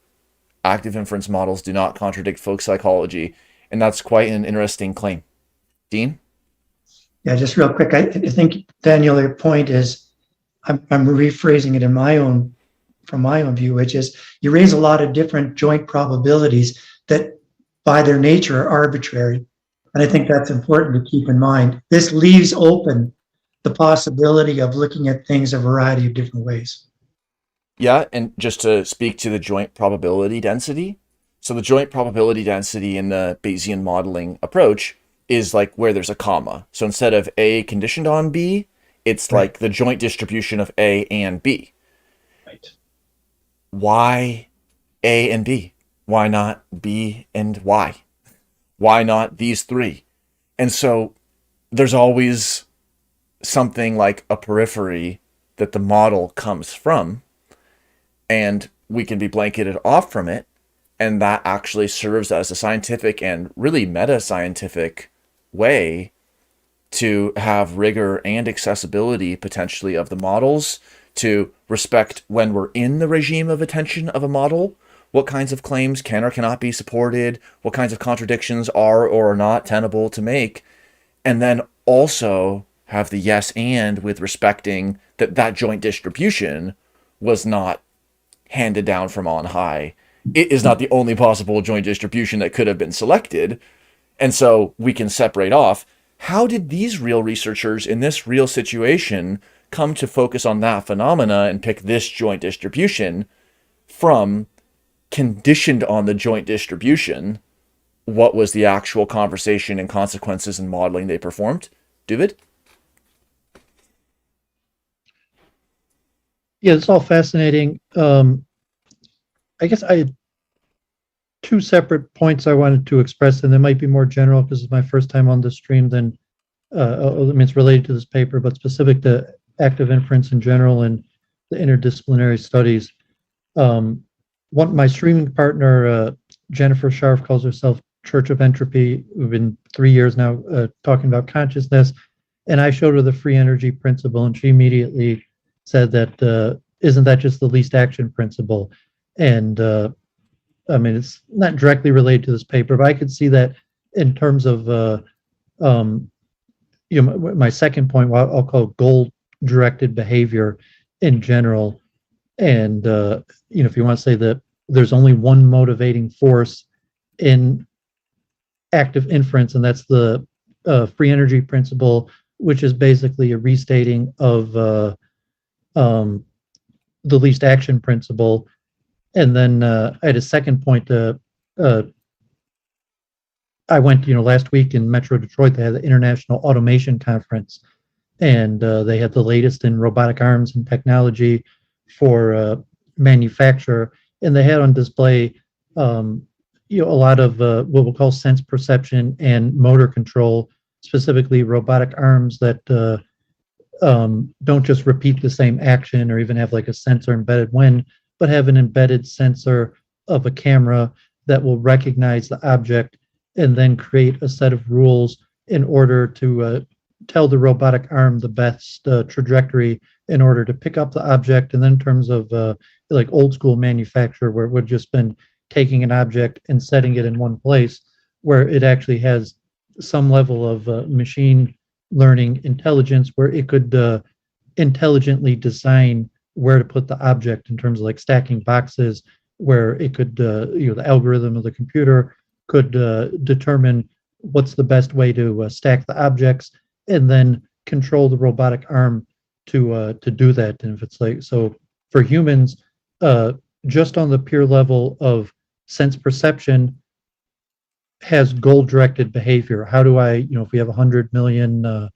A: active inference models do not contradict folk psychology, and that's quite an interesting claim. Dean?
C: Yeah, just real quick, I think, Daniel, your point is, I'm rephrasing it from my own view, which is you raise a lot of different joint probabilities that by their nature are arbitrary. And I think that's important to keep in mind. This leaves open the possibility of looking at things a variety of different ways.
A: Yeah, and just to speak to the joint probability density. So the joint probability density in the Bayesian modeling approach is like where there's a comma. So instead of A conditioned on B, it's like the joint distribution of A and B.
C: Right.
A: Why A and B? Why not B and Y? Why not these three? And so there's always something like a periphery that the model comes from, and we can be blanketed off from it, and that actually serves as a scientific and really meta-scientific way to have rigor and accessibility potentially of the models, to respect when we're in the regime of attention of a model, what kinds of claims can or cannot be supported, what kinds of contradictions are or are not tenable to make, and then also have the yes and with respecting that joint distribution was not handed down from on high. It is not the only possible joint distribution that could have been selected. And so we can separate off, how did these real researchers in this real situation come to focus on that phenomena and pick this joint distribution from conditioned on the joint distribution? What was the actual conversation and consequences and modeling they performed? David?
D: Yeah, it's all fascinating. I guess I had two separate points I wanted to express, and they might be more general because it's my first time on the stream than, I mean, it's related to this paper, but specific to active inference in general and the interdisciplinary studies. My streaming partner, Jennifer Scharf, calls herself Church of Entropy. We've been 3 years now talking about consciousness, and I showed her the free energy principle, and she immediately said that isn't that just the least action principle? And I mean, it's not directly related to this paper, but I could see that in terms of my second point, what I'll call goal-directed behavior in general. And if you want to say that there's only one motivating force in active inference, and that's the free energy principle, which is basically a restating of the least action principle. And then I had a second point. I went, last week in Metro Detroit. They had the International Automation Conference, and they had the latest in robotic arms and technology for manufacture. And they had on display, a lot of what we'll call sense perception and motor control, specifically robotic arms that don't just repeat the same action or even have like a sensor embedded when, but have an embedded sensor of a camera that will recognize the object and then create a set of rules in order to tell the robotic arm the best trajectory in order to pick up the object. And then in terms of like old school manufacture, where it would just been taking an object and setting it in one place, where it actually has some level of machine learning intelligence where it could intelligently design where to put the object in terms of like stacking boxes, where it could, the algorithm of the computer could determine what's the best way to stack the objects and then control the robotic arm to do that. And if it's like, so for humans, just on the pure level of sense perception, has goal-directed behavior. How do I, if we have 100 million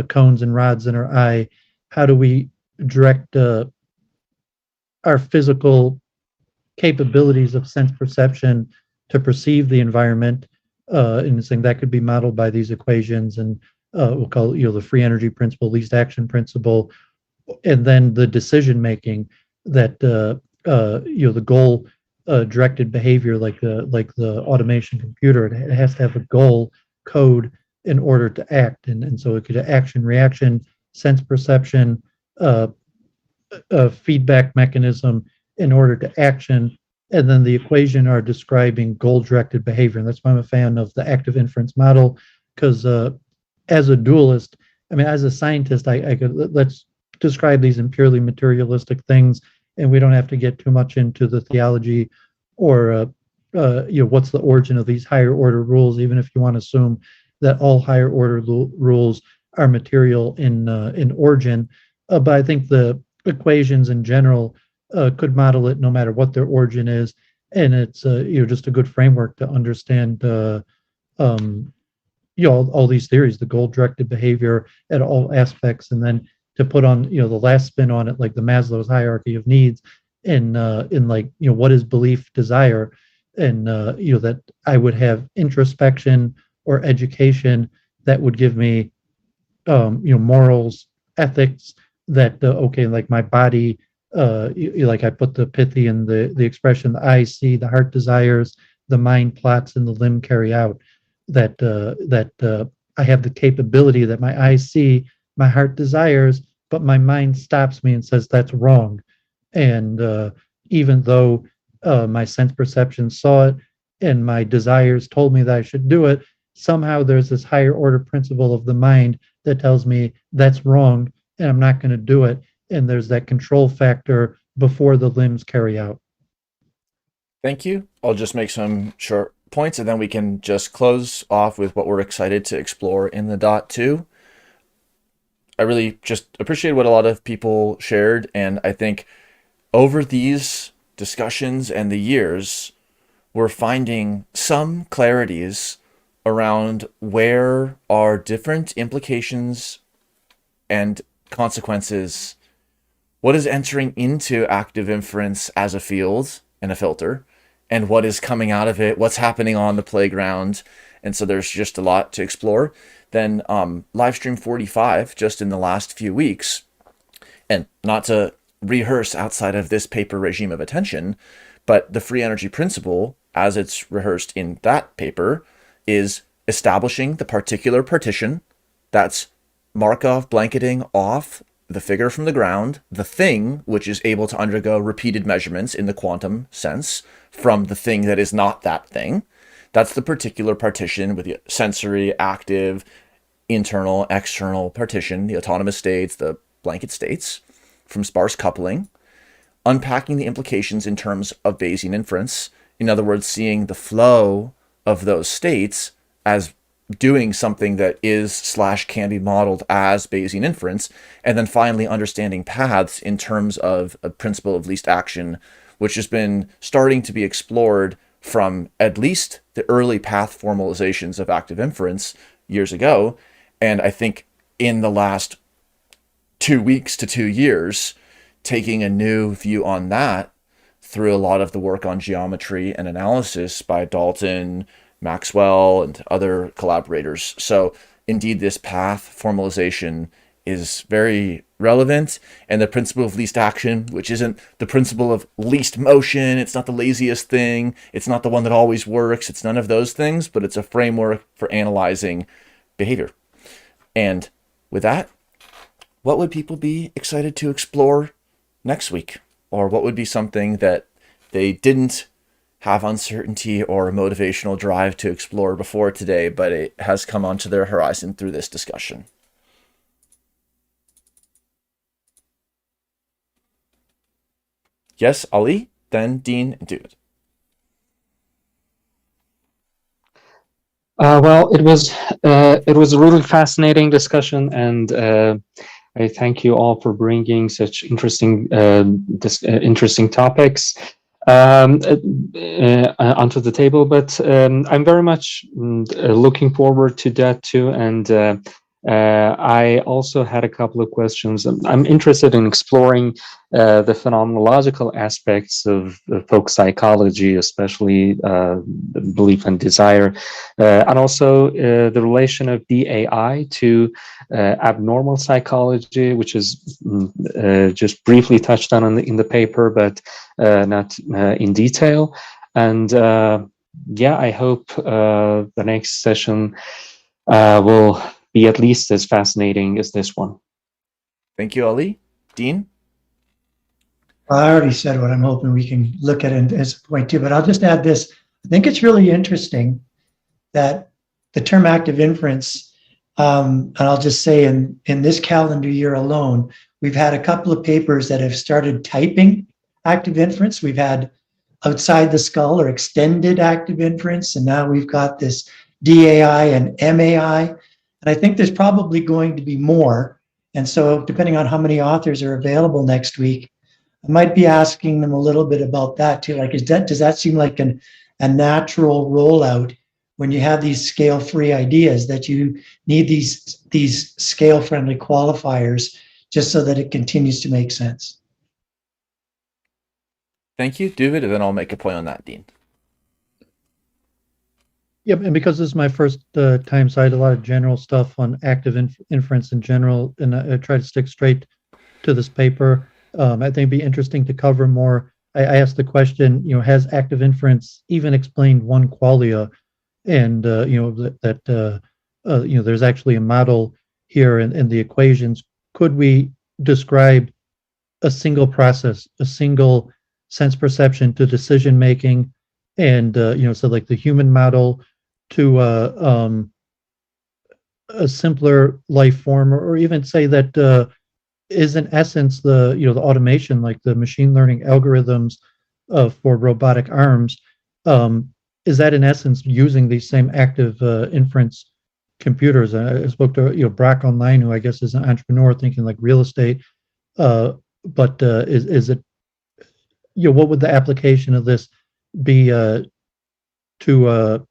D: cones and rods in our eye, how do we direct our physical capabilities of sense perception to perceive the environment? And saying that could be modeled by these equations, and we'll call it, the free energy principle, least action principle, and then the decision making that the goal directed behavior, like the automation computer, it has to have a goal code in order to act, and so it could action reaction sense perception, feedback mechanism in order to action, and then the equation are describing goal-directed behavior. And that's why I'm a fan of the active inference model, because as a dualist, I mean, as a scientist, I could, let's describe these in purely materialistic things, and we don't have to get too much into the theology or what's the origin of these higher order rules, even if you want to assume that all higher order rules are material in origin. But I think the equations in general could model it no matter what their origin is, and it's just a good framework to understand all these theories, the goal-directed behavior at all aspects, and then to put on the last spin on it, like the Maslow's hierarchy of needs, in like what is belief, desire, and that I would have introspection or education that would give me morals, ethics, that okay, like my body, like I put the pithy in the expression, the eye see, the heart desires, the mind plots, and the limb carry out. That I have the capability that my eyes see, my heart desires, but my mind stops me and says that's wrong. And even though my sense perception saw it and my desires told me that I should do it, somehow there's this higher order principle of the mind that tells me that's wrong and I'm not going to do it. And there's that control factor before the limbs carry out.
A: Thank you. I'll just make some short points and then we can just close off with what we're excited to explore in the dot 2. I really just appreciate what a lot of people shared, and I think over these discussions and the years, we're finding some clarities around where are different implications and consequences, what is entering into active inference as a field and a filter, and what is coming out of it, what's happening on the playground. And so there's just a lot to explore. Then Livestream 45, just in the last few weeks, and not to rehearse outside of this paper regime of attention, but the free energy principle, as it's rehearsed in that paper, is establishing the particular partition, that's Markov blanketing off the figure from the ground, the thing which is able to undergo repeated measurements in the quantum sense from the thing that is not that thing. That's the particular partition with the sensory, active, internal, external partition, the autonomous states, the blanket states, from sparse coupling, unpacking the implications in terms of Bayesian inference. In other words, seeing the flow of those states as doing something that is/can be modeled as Bayesian inference, and then finally understanding paths in terms of a principle of least action, which has been starting to be explored from at least the early path formalizations of active inference years ago. And I think in the last 2 weeks to 2 years, taking a new view on that through a lot of the work on geometry and analysis by Dalton, Maxwell, and other collaborators. So indeed, this path formalization is very relevant, and the principle of least action, which isn't the principle of least motion, it's not the laziest thing, it's not the one that always works, it's none of those things, but it's a framework for analyzing behavior. And with that, what would people be excited to explore next week? Or what would be something that they didn't have uncertainty or a motivational drive to explore before today, but it has come onto their horizon through this discussion? Yes, Ali, then Dean, and David.
B: Well, it was a really fascinating discussion, and I thank you all for bringing such interesting topics onto the table. But I'm very much looking forward to that too, and I also had a couple of questions. I'm interested in exploring the phenomenological aspects of folk psychology, especially belief and desire, and also the relation of DAI to abnormal psychology, which is just briefly touched on in the paper, but not in detail. And yeah, I hope the next session will be at least as fascinating as this one.
A: Thank you, Ali. Dean?
C: I already said what I'm hoping we can look at it as a point too, but I'll just add this. I think it's really interesting that the term active inference, and I'll just say in this calendar year alone, we've had a couple of papers that have started typing active inference. We've had outside the skull or extended active inference, and now we've got this DAI and MAI. And I think there's probably going to be more. And so depending on how many authors are available next week, I might be asking them a little bit about that too. Like, does that seem like a natural rollout when you have these scale-free ideas, that you need these scale-friendly qualifiers just so that it continues to make sense?
A: Thank you, David, and then I'll make a point on that, Dean.
D: Yep, and because this is my first time, so I had a lot of general stuff on active inference in general, and I try to stick straight to this paper. I think it'd be interesting to cover more. I asked the question, has active inference even explained one qualia? And there's actually a model here in the equations. Could we describe a single process, a single sense perception to decision making, and so like the human model to a simpler life form, or even say that is in essence the automation, like the machine learning algorithms for robotic arms, is that in essence using these same active inference computers? I spoke to Brock online, who I guess is an entrepreneur thinking like real estate, but is it, what would the application of this be to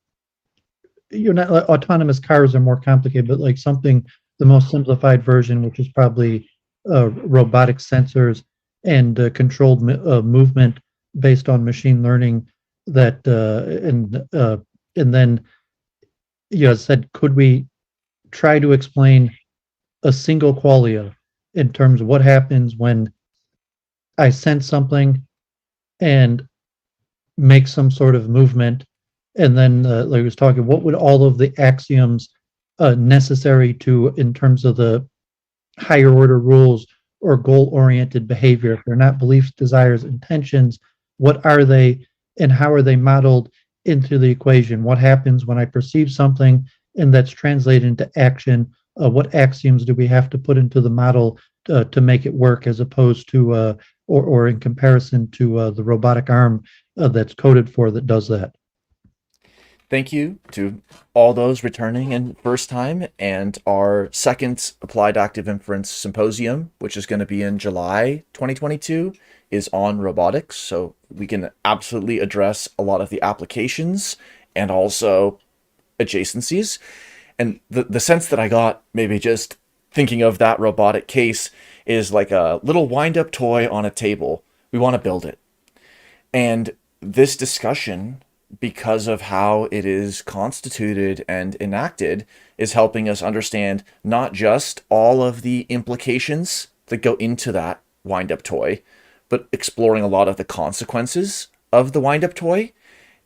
D: not autonomous cars are more complicated, but like something, the most simplified version, which is probably robotic sensors and controlled movement based on machine learning. That and then said, could we try to explain a single qualia in terms of what happens when I sense something and make some sort of movement, and then like I was talking, what would all of the axioms necessary to, in terms of the higher order rules or goal-oriented behavior, if they're not beliefs, desires, intentions, what are they and how are they modeled into the equation? What happens when I perceive something and that's translated into action? What axioms do we have to put into the model to make it work, as opposed to or in comparison to the robotic arm that's coded for that does that?
A: Thank you to all those returning in first time, and our second Applied Active Inference Symposium, which is going to be in July 2022, is on robotics. So we can absolutely address a lot of the applications and also adjacencies. And the sense that I got, maybe just thinking of that robotic case, is like a little wind-up toy on a table. We want to build it. And this discussion, because of how it is constituted and enacted, is helping us understand not just all of the implications that go into that wind-up toy, but exploring a lot of the consequences of the wind-up toy.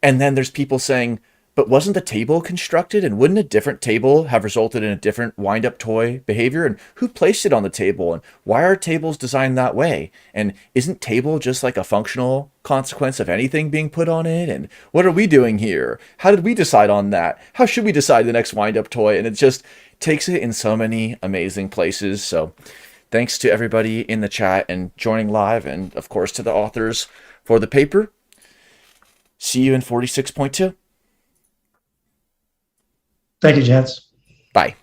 A: And then there's people saying, but wasn't the table constructed, and wouldn't a different table have resulted in a different wind-up toy behavior? And who placed it on the table? And why are tables designed that way? And isn't table just like a functional consequence of anything being put on it? And what are we doing here? How did we decide on that? How should we decide the next wind-up toy? And it just takes it in so many amazing places. So thanks to everybody in the chat and joining live, and of course to the authors for the paper. See you in 46.2.
C: Thank you, gents.
A: Bye.